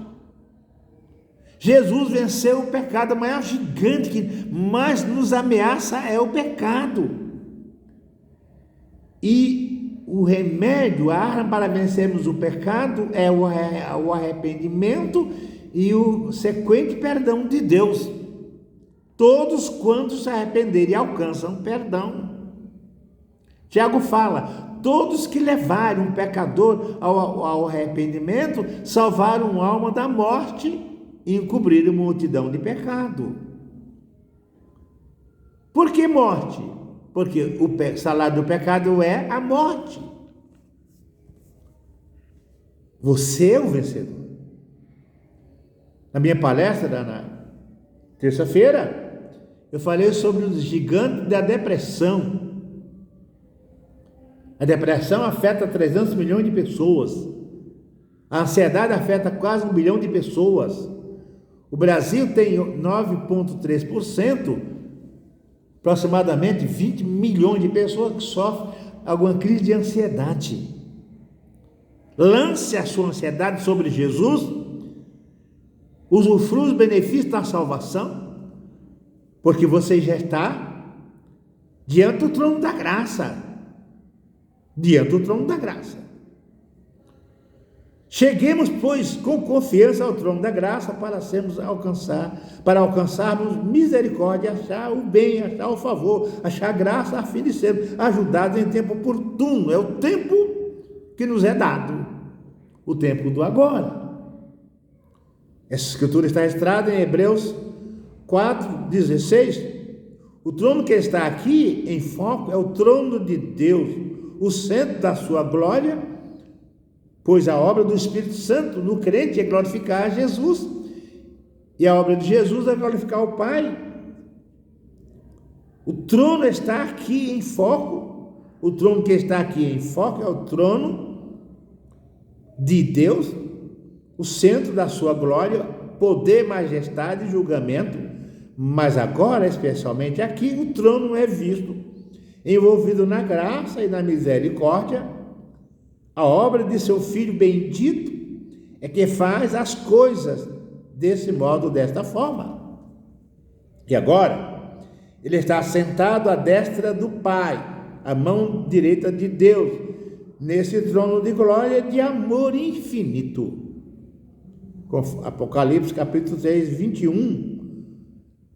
Jesus venceu o pecado. O maior gigante que mais nos ameaça é o pecado. E o remédio, a arma para vencermos o pecado é o arrependimento e o sequente perdão de Deus. Todos quantos se arrependerem alcançam perdão. Tiago fala: todos que levarem um pecador ao arrependimento salvaram a alma da morte e encobriram multidão de pecado. Por que morte? Porque o salário do pecado é a morte. Você é o vencedor. Na minha palestra, na terça-feira, eu falei sobre os gigantes da depressão. A depressão afeta 300 milhões de pessoas. A ansiedade afeta quase 1 bilhão de pessoas. O Brasil tem 9,3%, aproximadamente 20 milhões de pessoas que sofrem alguma crise de ansiedade. Lance a sua ansiedade sobre Jesus, usufrua os benefícios da salvação, porque você já está diante do trono da graça. Diante do trono da graça. Cheguemos, pois, com confiança ao trono da graça para alcançarmos misericórdia, achar o bem, achar o favor, achar graça a fim de sermos ajudados em tempo oportuno. É o tempo que nos é dado, o tempo do agora. Essa escritura está registrada em Hebreus 4:16. O trono que está aqui em foco é o trono de Deus, o centro da sua glória, pois a obra do Espírito Santo no crente é glorificar Jesus, e a obra de Jesus é glorificar o Pai. O trono está aqui em foco, o trono que está aqui em foco é o trono de Deus, o centro da sua glória, poder, majestade e julgamento, mas agora, especialmente aqui, o trono é visto envolvido na graça e na misericórdia. A obra de seu Filho bendito é que faz as coisas desse modo, desta forma. E agora, ele está sentado à destra do Pai, à mão direita de Deus, nesse trono de glória de amor infinito. Apocalipse capítulo 6, 21,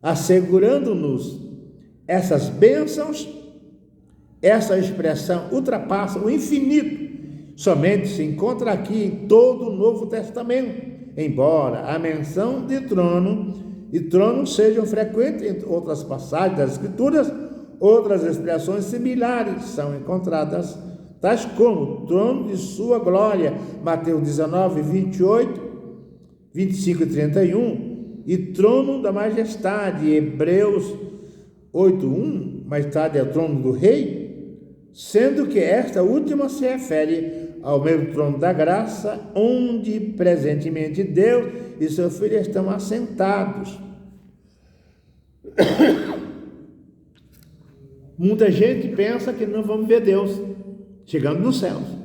assegurando-nos essas bênçãos. Essa expressão ultrapassa o infinito, somente se encontra aqui em todo o Novo Testamento, embora a menção de trono e trono sejam frequentes em outras passagens das Escrituras. Outras expressões similares são encontradas, tais como trono de sua glória, Mateus 19, 28, 25 e 31, e trono da majestade, Hebreus 8:1, mais tarde é o trono do rei, sendo que esta última se refere ao mesmo trono da graça, onde presentemente Deus e seu Filho estão assentados. Muita gente pensa que não vamos ver Deus chegando nos céus.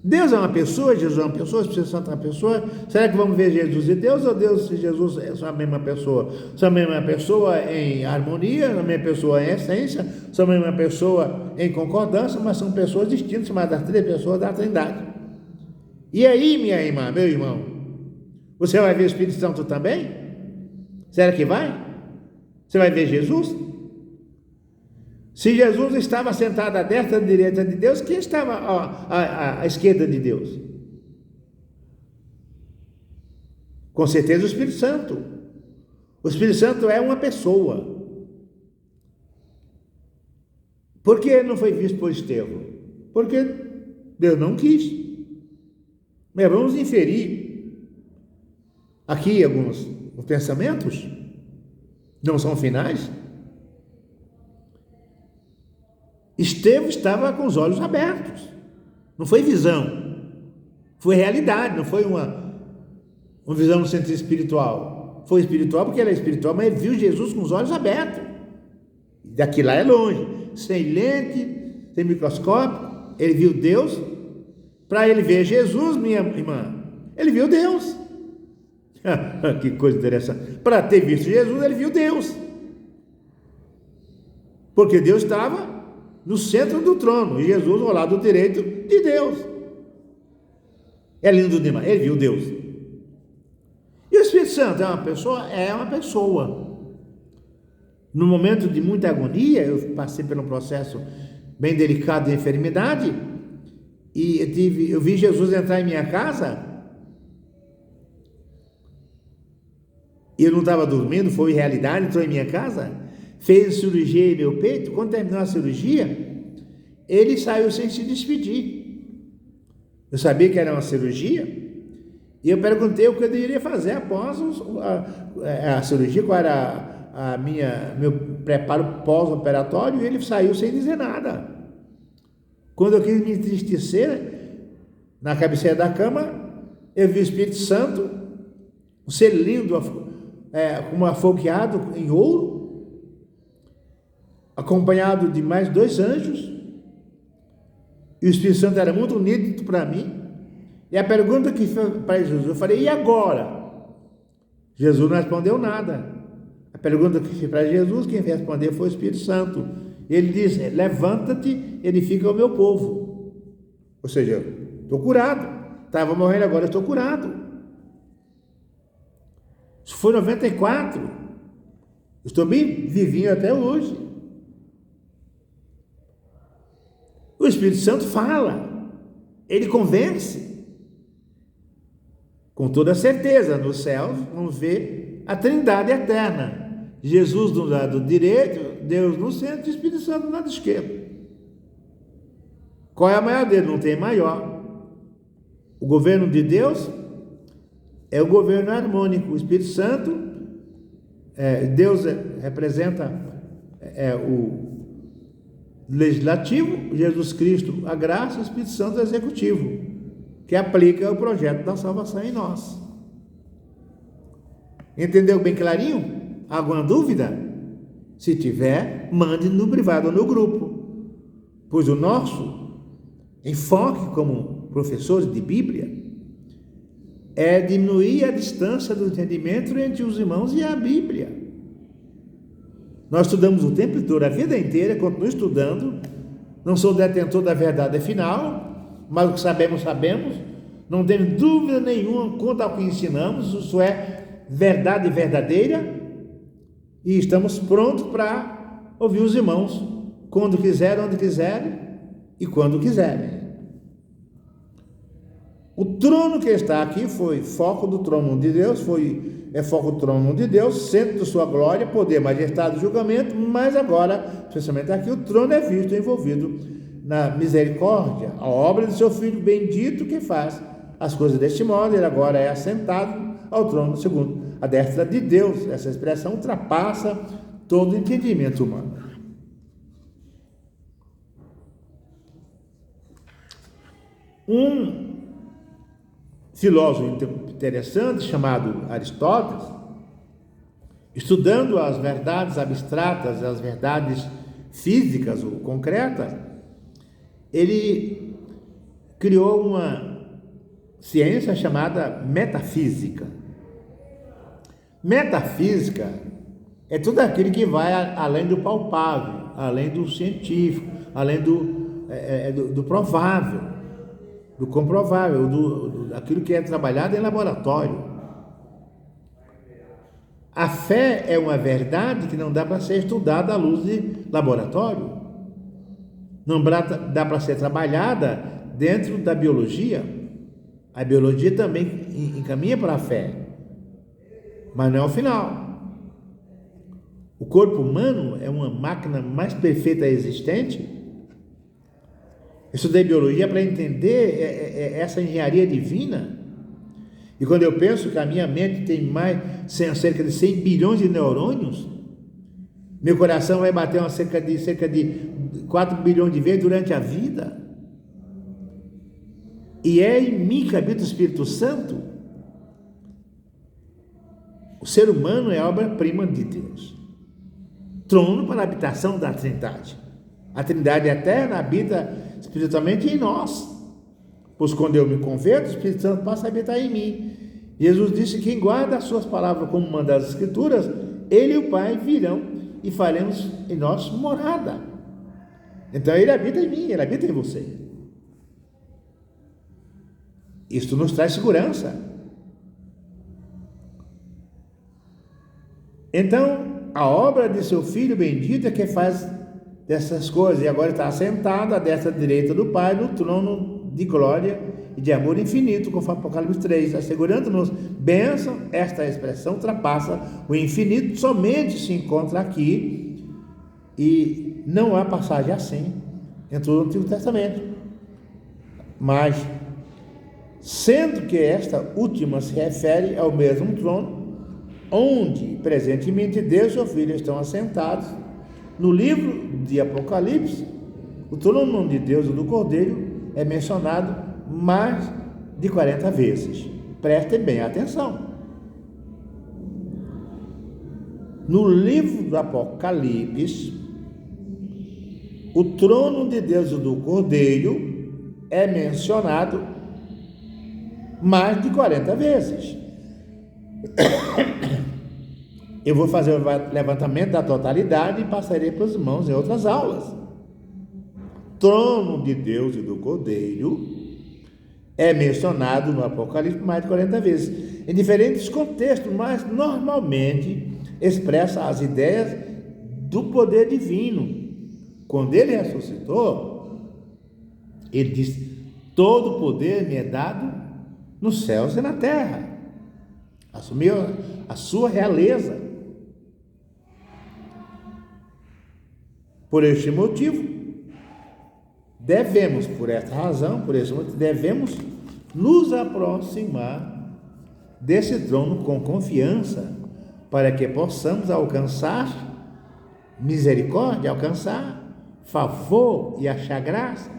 Deus é uma pessoa, Jesus é uma pessoa, o Espírito Santo é uma pessoa. Será que vamos ver Jesus e Deus, ou Deus e Jesus são a mesma pessoa? São a mesma pessoa em harmonia, a mesma pessoa em essência, são a mesma pessoa em concordância, mas são pessoas distintas, chamadas as 3 pessoas da Trindade. E aí, minha irmã, meu irmão, você vai ver o Espírito Santo também? Será que vai? Você vai ver Jesus? Se Jesus estava sentado à destra e à direita de Deus, quem estava à esquerda de Deus? Com certeza o Espírito Santo. O Espírito Santo é uma pessoa. Por que ele não foi visto por Estevão? Porque Deus não quis. Mas vamos inferir aqui alguns pensamentos, não são finais. Estevão estava com os olhos abertos, não foi visão, foi realidade, não foi uma visão no sentido espiritual. Foi espiritual porque ele é espiritual, mas ele viu Jesus com os olhos abertos. Daqui lá é longe, sem lente, sem microscópio, ele viu Deus. Para ele ver Jesus, minha irmã, ele viu Deus. Que coisa interessante. Para ter visto Jesus, ele viu Deus, porque Deus estava no centro do trono, e Jesus ao lado direito de Deus. É lindo demais, ele viu Deus. E o Espírito Santo é uma pessoa? É uma pessoa. No momento de muita agonia, eu passei por um processo bem delicado de enfermidade, e eu vi Jesus entrar em minha casa, e eu não estava dormindo, foi realidade, entrou em minha casa, fez cirurgia em meu peito. Quando terminou a cirurgia, ele saiu sem se despedir. Eu sabia que era uma cirurgia, e eu perguntei o que eu deveria fazer após a cirurgia, qual era meu preparo pós-operatório, e ele saiu sem dizer nada. Quando eu quis me entristecer, na cabeceira da cama, eu vi o Espírito Santo, um ser lindo, como afogueado em ouro, acompanhado de mais 2 anjos, e o Espírito Santo era muito nítido para mim. E a pergunta que foi para Jesus, eu falei, e agora? Jesus não respondeu nada. A pergunta que fiz para Jesus, quem respondeu foi o Espírito Santo. Ele diz, levanta-te, edifica o meu povo. Ou seja, estou curado. Estava morrendo, agora estou curado. Isso foi em 94. Estou bem vivinho até hoje. O Espírito Santo fala, ele convence. Com toda certeza, nos céus vamos ver a Trindade eterna. Jesus do lado direito, Deus no centro e o Espírito Santo do lado esquerdo. Qual é a maior dele? Não tem maior. O governo de Deus é o governo harmônico. O Espírito Santo, Deus representa o legislativo, Jesus Cristo a graça, o Espírito Santo o executivo, que aplica o projeto da salvação em nós. Entendeu bem clarinho? Alguma dúvida? Se tiver, mande no privado ou no grupo, pois o nosso enfoque como professores de Bíblia é diminuir a distância do entendimento entre os irmãos e a Bíblia. Nós estudamos o tempo todo, a vida inteira, continuo estudando, não sou detentor da verdade final, mas o que sabemos, sabemos, não tenho dúvida nenhuma quanto ao que ensinamos, isso é verdade verdadeira, e estamos prontos para ouvir os irmãos, quando quiserem, onde quiserem e quando quiserem. O trono que está aqui foi foco do trono de Deus, é foco do trono de Deus, centro de sua glória, poder, majestade e julgamento, mas agora, especialmente aqui, o trono é visto envolvido na misericórdia, a obra de seu Filho bendito que faz as coisas deste modo. Ele agora é assentado ao trono segundo a destra de Deus. Essa expressão ultrapassa todo entendimento humano. Um filósofo interessante chamado Aristóteles, estudando as verdades abstratas, as verdades físicas ou concretas, ele criou uma ciência chamada metafísica. Metafísica é tudo aquilo que vai além do palpável, além do científico, além do provável, do comprovável, daquilo que é trabalhado em laboratório. A fé é uma verdade que não dá para ser estudada à luz de laboratório. Não dá para ser trabalhada dentro da biologia. A biologia também encaminha para a fé, mas não é o final. O corpo humano é uma máquina mais perfeita existente. Eu estudei biologia para entender essa engenharia divina. E quando eu penso que a minha mente tem cerca de 100 bilhões de neurônios, meu coração vai bater cerca de 4 bilhões de vezes durante a vida. E é em mim que habita o Espírito Santo. O ser humano é obra-prima de Deus. Trono para a habitação da Trindade. A Trindade eterna habita espiritualmente em nós. Pois quando eu me converto, o Espírito Santo passa a habitar em mim. Jesus disse que quem guarda as suas palavras como manda as Escrituras, ele e o Pai virão e faremos em nós morada. Então ele habita em mim, ele habita em você. Isto nos traz segurança. Então, a obra de seu Filho bendito é que faz dessas coisas, e agora está assentado à destra direita do Pai, no trono de glória e de amor infinito, conforme Apocalipse 3, assegurando-nos bênção. Esta expressão ultrapassa o infinito, somente se encontra aqui, e não há passagem assim em todo o Antigo Testamento. Mas, sendo que esta última se refere ao mesmo trono, onde presentemente Deus e o Filho estão assentados, no livro de Apocalipse, O trono de Deus e do Cordeiro é mencionado mais de 40 vezes. Prestem bem atenção. No livro do Apocalipse, o trono de Deus e do Cordeiro é mencionado mais de 40 vezes. Eu vou fazer o levantamento da totalidade e passarei para os irmãos em outras aulas. Trono de Deus e do Cordeiro é mencionado no Apocalipse mais de 40 vezes, em diferentes contextos, mas normalmente expressa as ideias do poder divino. Quando ele ressuscitou, ele disse: todo poder me é dado nos céus e na terra. Assumiu a sua realeza. Por este motivo, por esta razão, devemos nos aproximar desse trono com confiança, para que possamos alcançar misericórdia, alcançar favor e achar graça,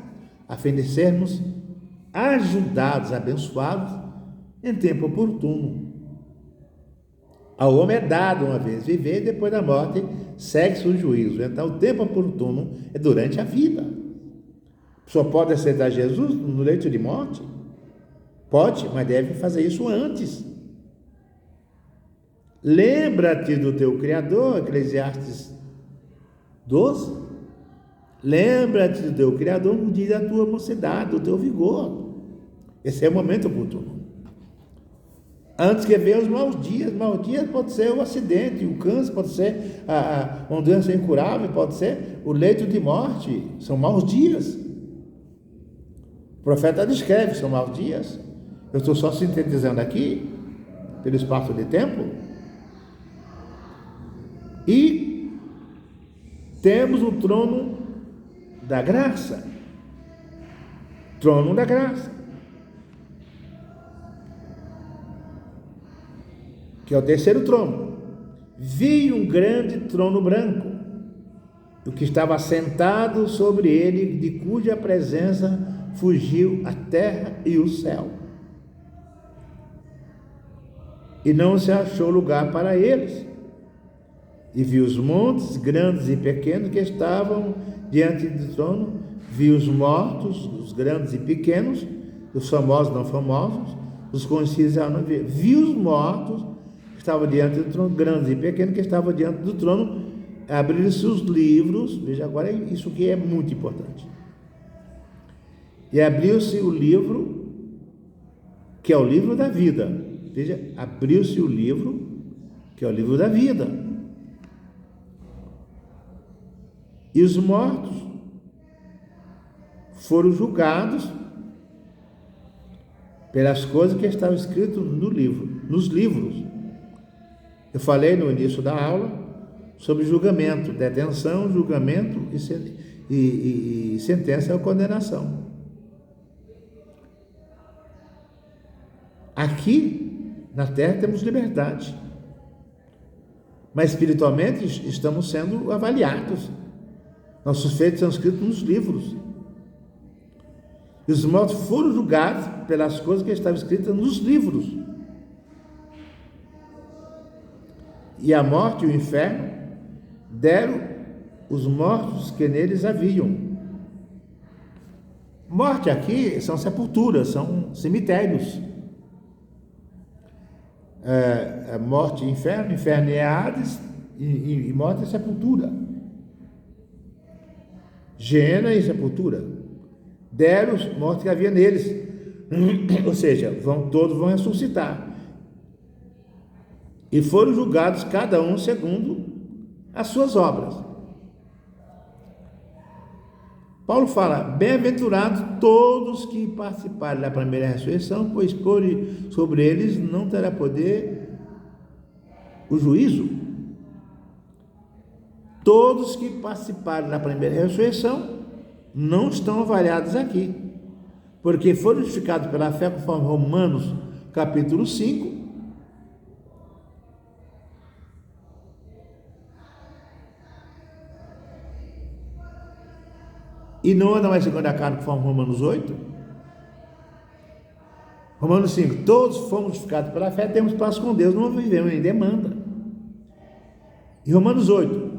a fim de sermos ajudados, abençoados em tempo oportuno. Ao homem é dado uma vez viver, depois da morte segue-se o juízo. Então, o tempo oportuno é durante a vida. A pessoa pode aceitar Jesus no leito de morte? Pode, mas deve fazer isso antes. Lembra-te do teu Criador, Eclesiastes 12. Lembra-te do teu Criador no dia da tua mocidade, do teu vigor. Esse é o momento oportuno. Antes que venham os maus dias. Maus dias pode ser o acidente, o câncer, pode ser uma doença incurável, pode ser o leito de morte. São maus dias. O profeta descreve, são maus dias. Eu estou só sintetizando aqui, pelo espaço de tempo. E temos o trono da graça. Trono da graça. Que é o terceiro trono. Vi um grande trono branco, o que estava sentado sobre ele, de cuja presença fugiu a terra e o céu, e não se achou lugar para eles. E vi os montes grandes e pequenos que estavam diante do trono, vi os mortos, os grandes e pequenos, os famosos e não famosos, os conhecidos e não vi. Vi os mortos estavam diante do trono, grandes e pequenos que estavam diante do trono, abriram-se os livros. Veja agora, isso que é muito importante. E abriu-se o livro, que é o livro da vida. Veja, abriu-se o livro, que é o livro da vida. E os mortos foram julgados pelas coisas que estavam escritas no livro, nos livros. Eu falei no início da aula sobre julgamento, detenção, julgamento e sentença ou condenação. Aqui na terra temos liberdade, mas espiritualmente estamos sendo avaliados. Nossos feitos são escritos nos livros. E os mortos foram julgados pelas coisas que estavam escritas nos livros. E a morte e o inferno deram os mortos que neles haviam. Morte aqui são sepulturas, são cemitérios. Morte e inferno é Hades e morte é sepultura. Gêena e sepultura. Deram os mortos que havia neles. Ou seja, todos vão ressuscitar. E foram julgados cada um segundo as suas obras. Paulo fala: bem-aventurados todos que participarem da primeira ressurreição, pois sobre eles não terá poder o juízo. Todos que participarem da primeira ressurreição não estão avaliados aqui, porque foram justificados pela fé, conforme Romanos capítulo 5, e não anda mais segundo a carne, conforme Romanos 8. Romanos 5, todos fomos justificados pela fé, temos paz com Deus, não vivemos em demanda. E Romanos 8,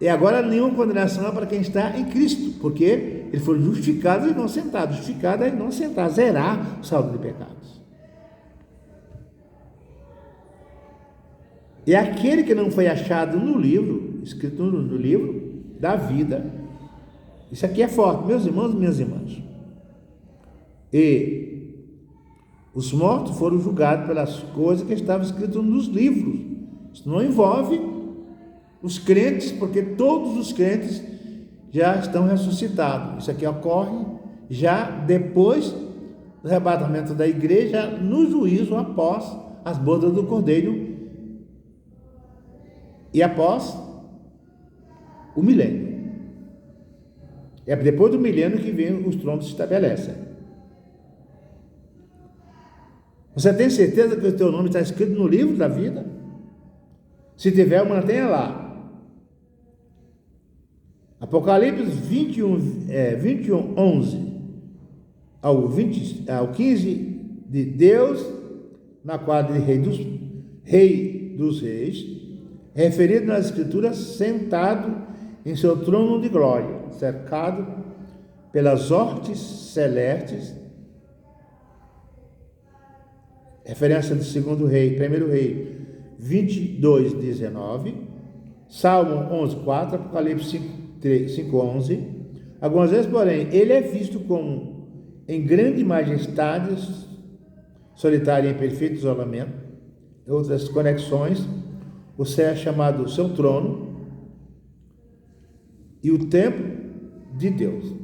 e agora nenhuma condenação para quem está em Cristo, porque ele foi justificado e inocentado. Justificado é inocentar, zerar o saldo de pecados. E aquele que não foi achado no livro, escrito no livro da vida, isso aqui é forte, meus irmãos e minhas irmãs. E os mortos foram julgados pelas coisas que estavam escritas nos livros. Isso não envolve os crentes, porque todos os crentes já estão ressuscitados. Isso aqui ocorre já depois do arrebatamento da igreja, no juízo após as bodas do Cordeiro e após o milênio. É depois do milênio que vem os tronos se estabelecem. Você tem certeza que o teu nome está escrito no livro da vida? Se tiver, mantenha lá. Apocalipse 21, 11 ao 15, de Deus na quadra de Rei dos Reis, referido nas Escrituras, sentado em seu trono de glória, cercado pelas hortes celestes, referência do segundo rei, primeiro rei, 22, 19, Salmo 11, 4, Apocalipse 5, 11. Algumas vezes, porém, ele é visto como em grande majestade, solitário em perfeito isolamento. Outras conexões, o céu é chamado seu trono e o templo de Deus.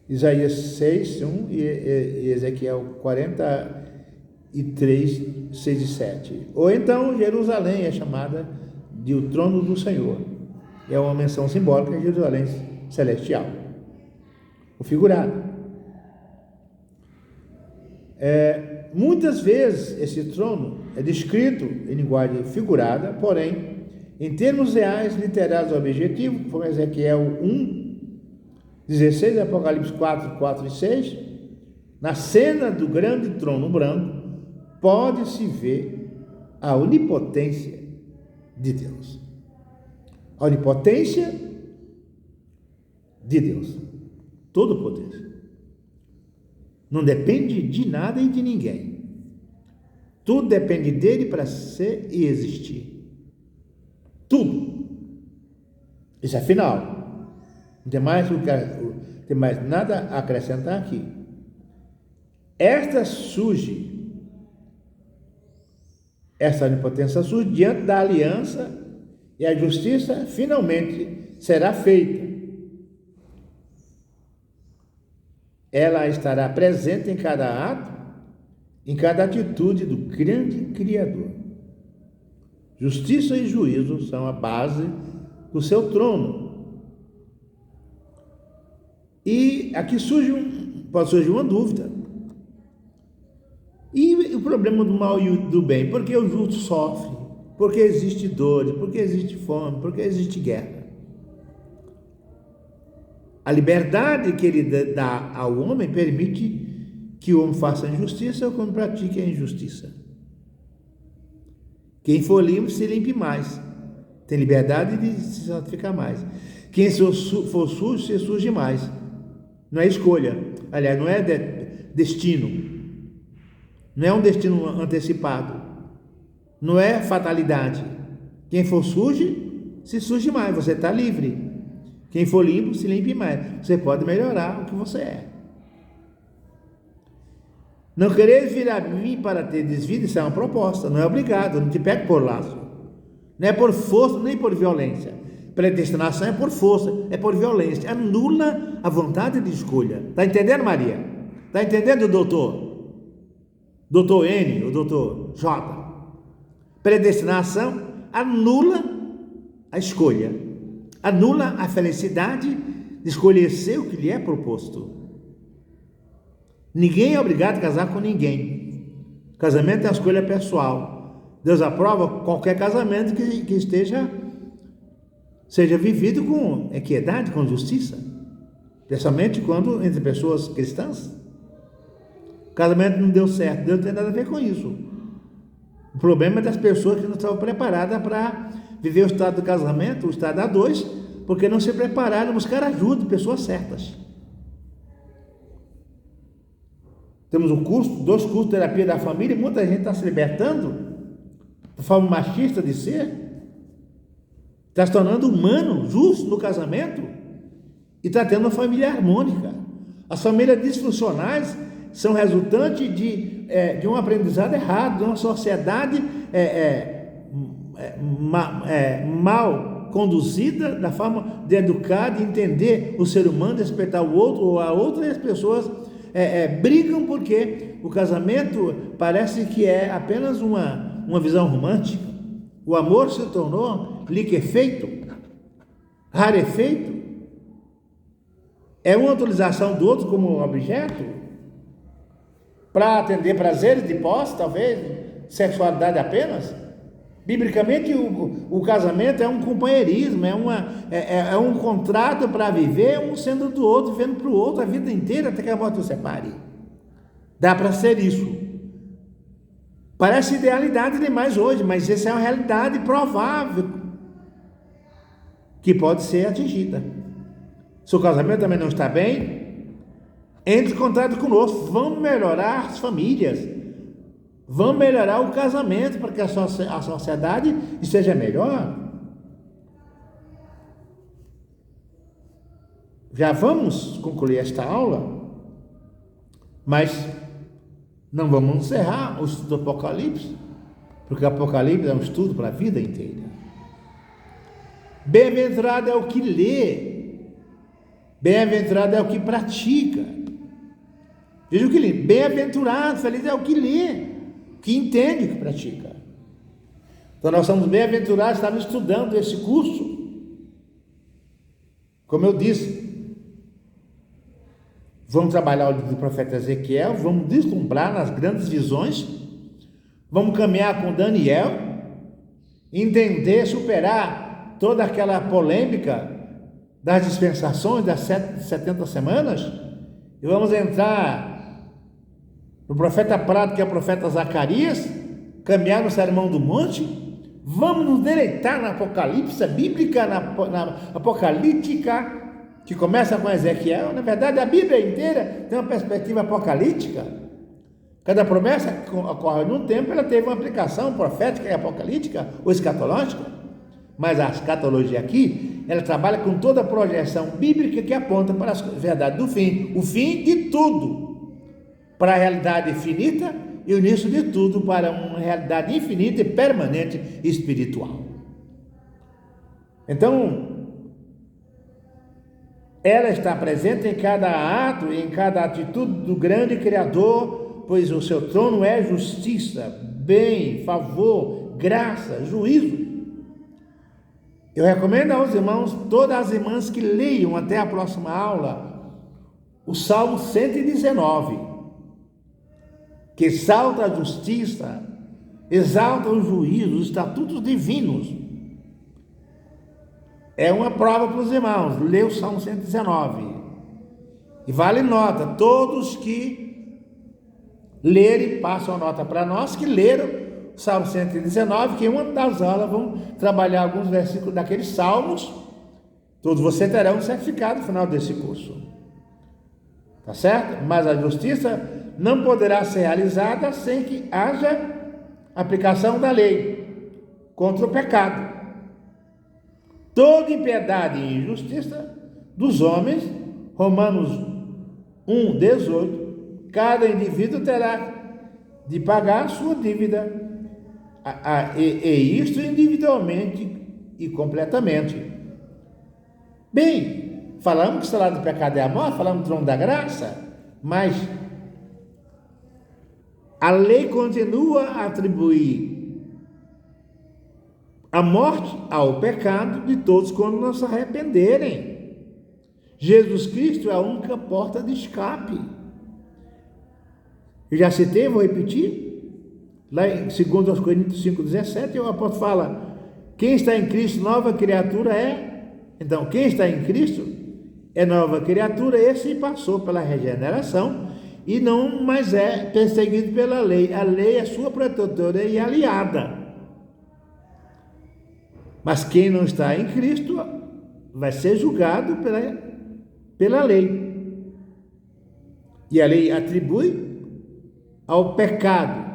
Isaías 6, 1 e Ezequiel 43, 6 e 7. Ou então Jerusalém é chamada de o trono do Senhor. É uma menção simbólica de Jerusalém celestial. O figurado. Muitas vezes esse trono é descrito em linguagem figurada, porém, em termos reais, literais ou objetivos, como Ezequiel 1, 16, Apocalipse 4, 4 e 6, na cena do grande trono branco, pode-se ver a onipotência de Deus. A onipotência de Deus. Todo poder. Não depende de nada e de ninguém. Tudo depende dele para ser e existir. Tudo. Isso é final. Não tem mais nada a acrescentar aqui. Esta onipotência surge diante da aliança e a justiça finalmente será feita. Ela estará presente em cada ato, em cada atitude do grande Criador. Justiça e juízo são a base do seu trono. E aqui pode surgir uma dúvida. E o problema do mal e do bem? Por que o justo sofre? Por que existe dor? Por que existe fome? Por que existe guerra? A liberdade que ele dá ao homem permite que o homem faça a injustiça ou que o homem pratique a injustiça. Quem for limpo, se limpe mais. Tem liberdade de se santificar mais. Quem for sujo, se suje mais. Não é escolha. Aliás, não é destino. Não é um destino antecipado. Não é fatalidade. Quem for sujo, se suje mais. Você está livre. Quem for limpo, se limpe mais. Você pode melhorar o que você é. Não querer vir a mim para ter desvio, isso é uma proposta. Não é obrigado, não te pego por laço. Não é por força, nem por violência. Predestinação é por força, é por violência. Anula a vontade de escolha. Está entendendo, Maria? Está entendendo, doutor? Doutor N, ou doutor J? Predestinação anula a escolha. Anula a felicidade de escolher ser o que lhe é proposto. Ninguém é obrigado a casar com ninguém. Casamento é uma escolha pessoal. Deus aprova qualquer casamento que seja vivido com equidade, com justiça. Especialmente quando entre pessoas cristãs. O casamento não deu certo, Deus não tem nada a ver com isso. O problema é das pessoas que não estavam preparadas para viver o estado do casamento, o estado A2, porque não se prepararam a buscar ajuda de pessoas certas. Temos um curso, 2 cursos de terapia da família, e muita gente está se libertando da forma machista de ser, está se tornando humano, justo no casamento, e está tendo uma família harmônica. As famílias disfuncionais são resultante de um aprendizado errado, de uma sociedade mal conduzida, da forma de educar, de entender o ser humano, de respeitar o outro ou a outra, e as pessoas brigam porque o casamento parece que é apenas uma visão romântica. O amor se tornou liquefeito, rarefeito. É uma utilização do outro como objeto para atender prazeres de posse, talvez, sexualidade apenas. Biblicamente, o casamento é um companheirismo, é um contrato para viver, um sendo do outro, vivendo para o outro a vida inteira, até que a morte os separe. Dá para ser isso. Parece idealidade demais hoje, mas essa é uma realidade provável que pode ser atingida. Se o casamento também não está bem, entre em contato conosco. Vamos melhorar as famílias, vamos melhorar o casamento para que a sociedade esteja melhor. Já vamos concluir esta aula, mas não vamos encerrar o estudo do Apocalipse, porque o Apocalipse é um estudo para a vida inteira. Bem-aventurado é o que lê, bem-aventurado é o que pratica. Veja o que lê. Bem-aventurado, feliz é o que lê, que entende, que pratica. Então nós somos bem-aventurados, estamos estudando esse curso. Como eu disse, vamos trabalhar o livro do profeta Ezequiel, vamos deslumbrar nas grandes visões, vamos caminhar com Daniel, entender, superar toda aquela polêmica das dispensações, das 70 semanas, e vamos entrar no profeta prático, que é o profeta Zacarias, caminhar no Sermão do Monte, vamos nos deleitar na Apocalipse bíblica, na apocalíptica, que começa com Ezequiel. Na verdade, a Bíblia inteira tem uma perspectiva apocalíptica. Cada promessa que ocorre num tempo, ela teve uma aplicação profética e apocalíptica ou escatológica. Mas a escatologia aqui, ela trabalha com toda a projeção bíblica que aponta para a verdade do fim, o fim de tudo, para a realidade finita, e o início de tudo para uma realidade infinita e permanente espiritual. Então, ela está presente em cada ato e em cada atitude do grande Criador, pois o seu trono é justiça, bem, favor, graça, juízo. Eu recomendo aos irmãos, todas as irmãs, que leiam até a próxima aula o Salmo 119, que exalta a justiça, exalta o juízo, os estatutos divinos. É uma prova para os irmãos, lê o Salmo 119. E vale nota, todos que lerem, passam a nota para nós que leram Salmo 119, que em uma das aulas vão trabalhar alguns versículos daqueles salmos. Todos vocês terão um certificado no final desse curso. Tá certo? Mas a justiça não poderá ser realizada sem que haja aplicação da lei contra o pecado. Toda impiedade e injustiça dos homens, Romanos 1:18, cada indivíduo terá de pagar sua dívida, e isto individualmente e completamente. Bem, falamos que o salário do pecado é a morte, falamos do trono da graça, mas a lei continua a atribuir a morte ao pecado de todos quando não se arrependerem. Jesus Cristo é a única porta de escape. Eu já citei, vou repetir. Lá em 2 Coríntios 5:17, o apóstolo fala: quem está em Cristo, nova criatura é. Então, quem está em Cristo é nova criatura, esse passou pela regeneração e não mais é perseguido pela lei. A lei é sua protetora e aliada. Mas quem não está em Cristo vai ser julgado pela lei. E a lei atribui ao pecado,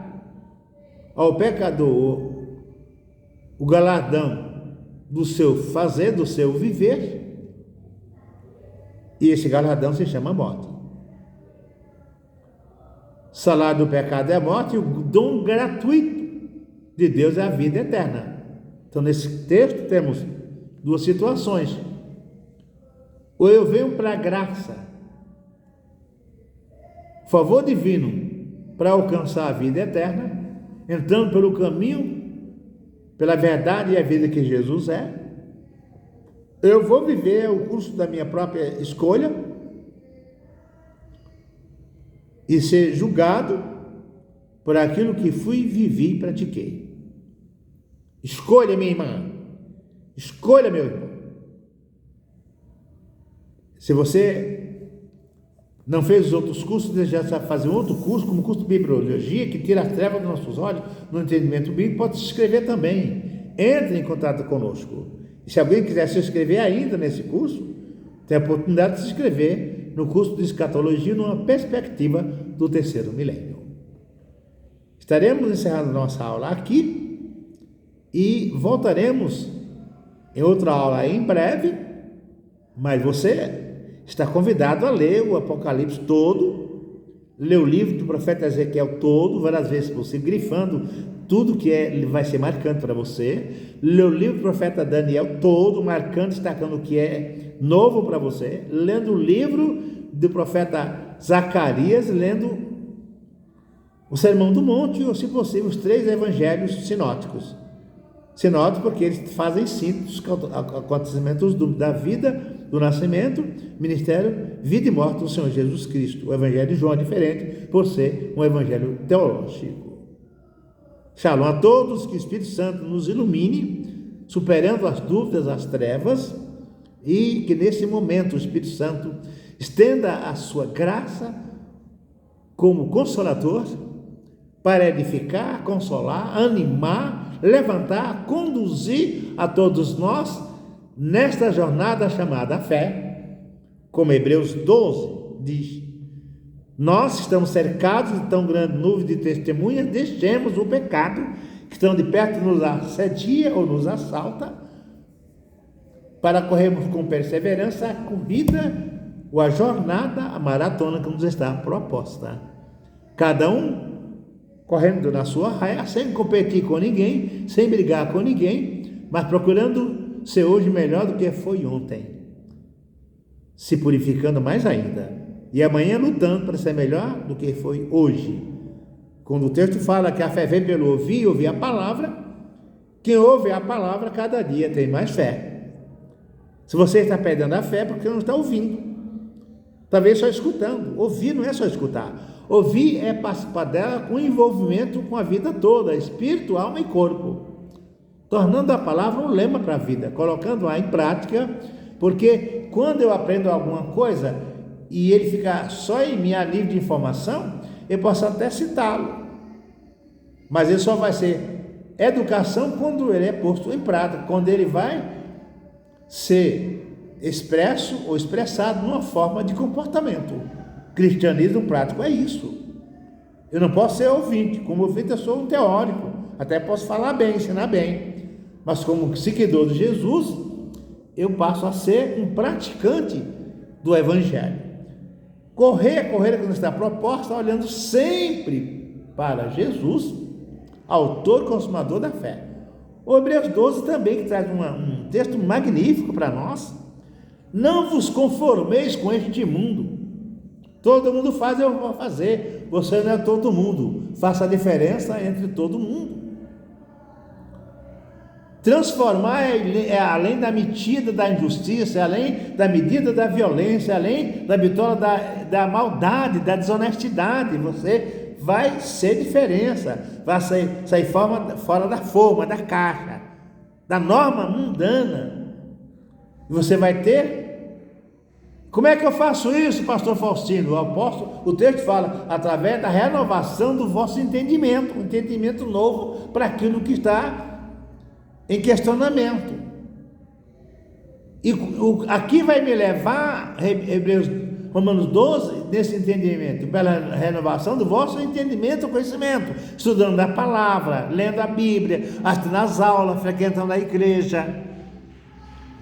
ao pecador, o galardão do seu fazer, do seu viver, e esse galardão se chama morte. O salário do pecado é a morte, e o dom gratuito de Deus é a vida eterna. Então, nesse texto temos duas situações. Ou eu venho para a graça, favor divino, para alcançar a vida eterna, entrando pelo caminho, pela verdade e a vida que Jesus é. Eu vou viver o curso da minha própria escolha e ser julgado por aquilo que fui, vivi e pratiquei. Escolha, minha irmã. Escolha, meu irmão. Se você não fez os outros cursos, deseja fazer um outro curso, como o curso de Bibliologia, que tira as trevas dos nossos olhos no entendimento bíblico, pode se inscrever também. Entre em contato conosco. E se alguém quiser se inscrever ainda nesse curso, tem a oportunidade de se inscrever no curso de Escatologia numa perspectiva do terceiro milênio. Estaremos encerrando nossa aula aqui e voltaremos em outra aula em breve, mas você está convidado a ler o Apocalipse todo, ler o livro do profeta Ezequiel todo, várias vezes você grifando tudo que vai ser marcante para você, ler o livro do profeta Daniel todo, marcando, destacando o que é novo para você, lendo o livro do profeta Zacarias, lendo o Sermão do Monte, ou se possível, os 3 evangelhos sinóticos. Sinóticos porque eles fazem síntese dos acontecimentos da vida, do nascimento, ministério, vida e morte do Senhor Jesus Cristo. O evangelho de João é diferente por ser um evangelho teológico. Shalom a todos, que o Espírito Santo nos ilumine, superando as dúvidas, as trevas, e que nesse momento o Espírito Santo estenda a sua graça como consolador para edificar, consolar, animar, levantar, conduzir a todos nós nesta jornada chamada fé, como Hebreus 12 diz. Nós estamos cercados de tão grande nuvem de testemunhas, deixemos o pecado que tão de perto nos assedia ou nos assalta, para corrermos com perseverança a corrida ou a jornada, a maratona que nos está proposta. Cada um correndo na sua raia, sem competir com ninguém, sem brigar com ninguém, mas procurando ser hoje melhor do que foi ontem, se purificando mais ainda, e amanhã lutando para ser melhor do que foi hoje. Quando o texto fala que a fé vem pelo ouvir, ouvir a palavra, quem ouve a palavra cada dia tem mais fé. Se você está perdendo a fé, é porque não está ouvindo, talvez só escutando. Ouvir não é só escutar. Ouvir é participar dela com envolvimento com a vida toda, espírito, alma e corpo, tornando a palavra um lema para a vida, colocando-a em prática, porque quando eu aprendo alguma coisa e ele fica só em minha livre de informação, eu posso até citá-lo, mas ele só vai ser educação quando ele é posto em prática, quando ele vai ser expresso ou expressado numa forma de comportamento. Cristianismo prático é isso. Eu não posso ser ouvinte. Como ouvinte eu sou um teórico, até posso falar bem, ensinar bem, mas como seguidor de Jesus eu passo a ser um praticante do evangelho. Correr a corrida que nos está proposta, olhando sempre para Jesus, autor e consumador da fé. O Hebreus 12 também, que traz um texto magnífico para nós. Não vos conformeis com este mundo. Todo mundo faz, eu vou fazer. Você não é todo mundo. Faça a diferença entre todo mundo. Transformar é além da medida da injustiça, é além da medida da violência, é além da vitória da maldade, da desonestidade. Você vai ser diferença, vai sair fora da forma, da caixa, da norma mundana. E você vai ter Como é que eu faço isso, pastor Faustino? O texto fala, através da renovação do vosso entendimento, um entendimento novo para aquilo que está em questionamento. E aqui vai me levar, Romanos 12, nesse entendimento, pela renovação do vosso entendimento e conhecimento, estudando a palavra, lendo a Bíblia, assistindo às aulas, frequentando a igreja.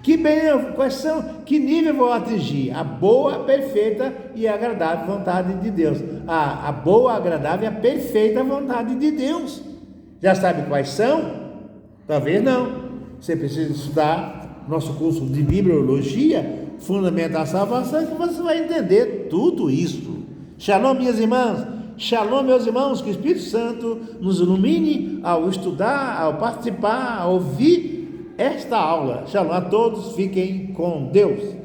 Que nível vou atingir? A boa, perfeita e agradável vontade de Deus. A boa, agradável e a perfeita vontade de Deus. Já sabe quais são? Talvez não. Você precisa estudar nosso curso de Bibliologia, Fundamento da Salvação, que você vai entender tudo isso. Shalom, minhas irmãs. Shalom, meus irmãos. Que o Espírito Santo nos ilumine ao estudar, ao participar, ao ouvir esta aula. Shalom a todos, fiquem com Deus.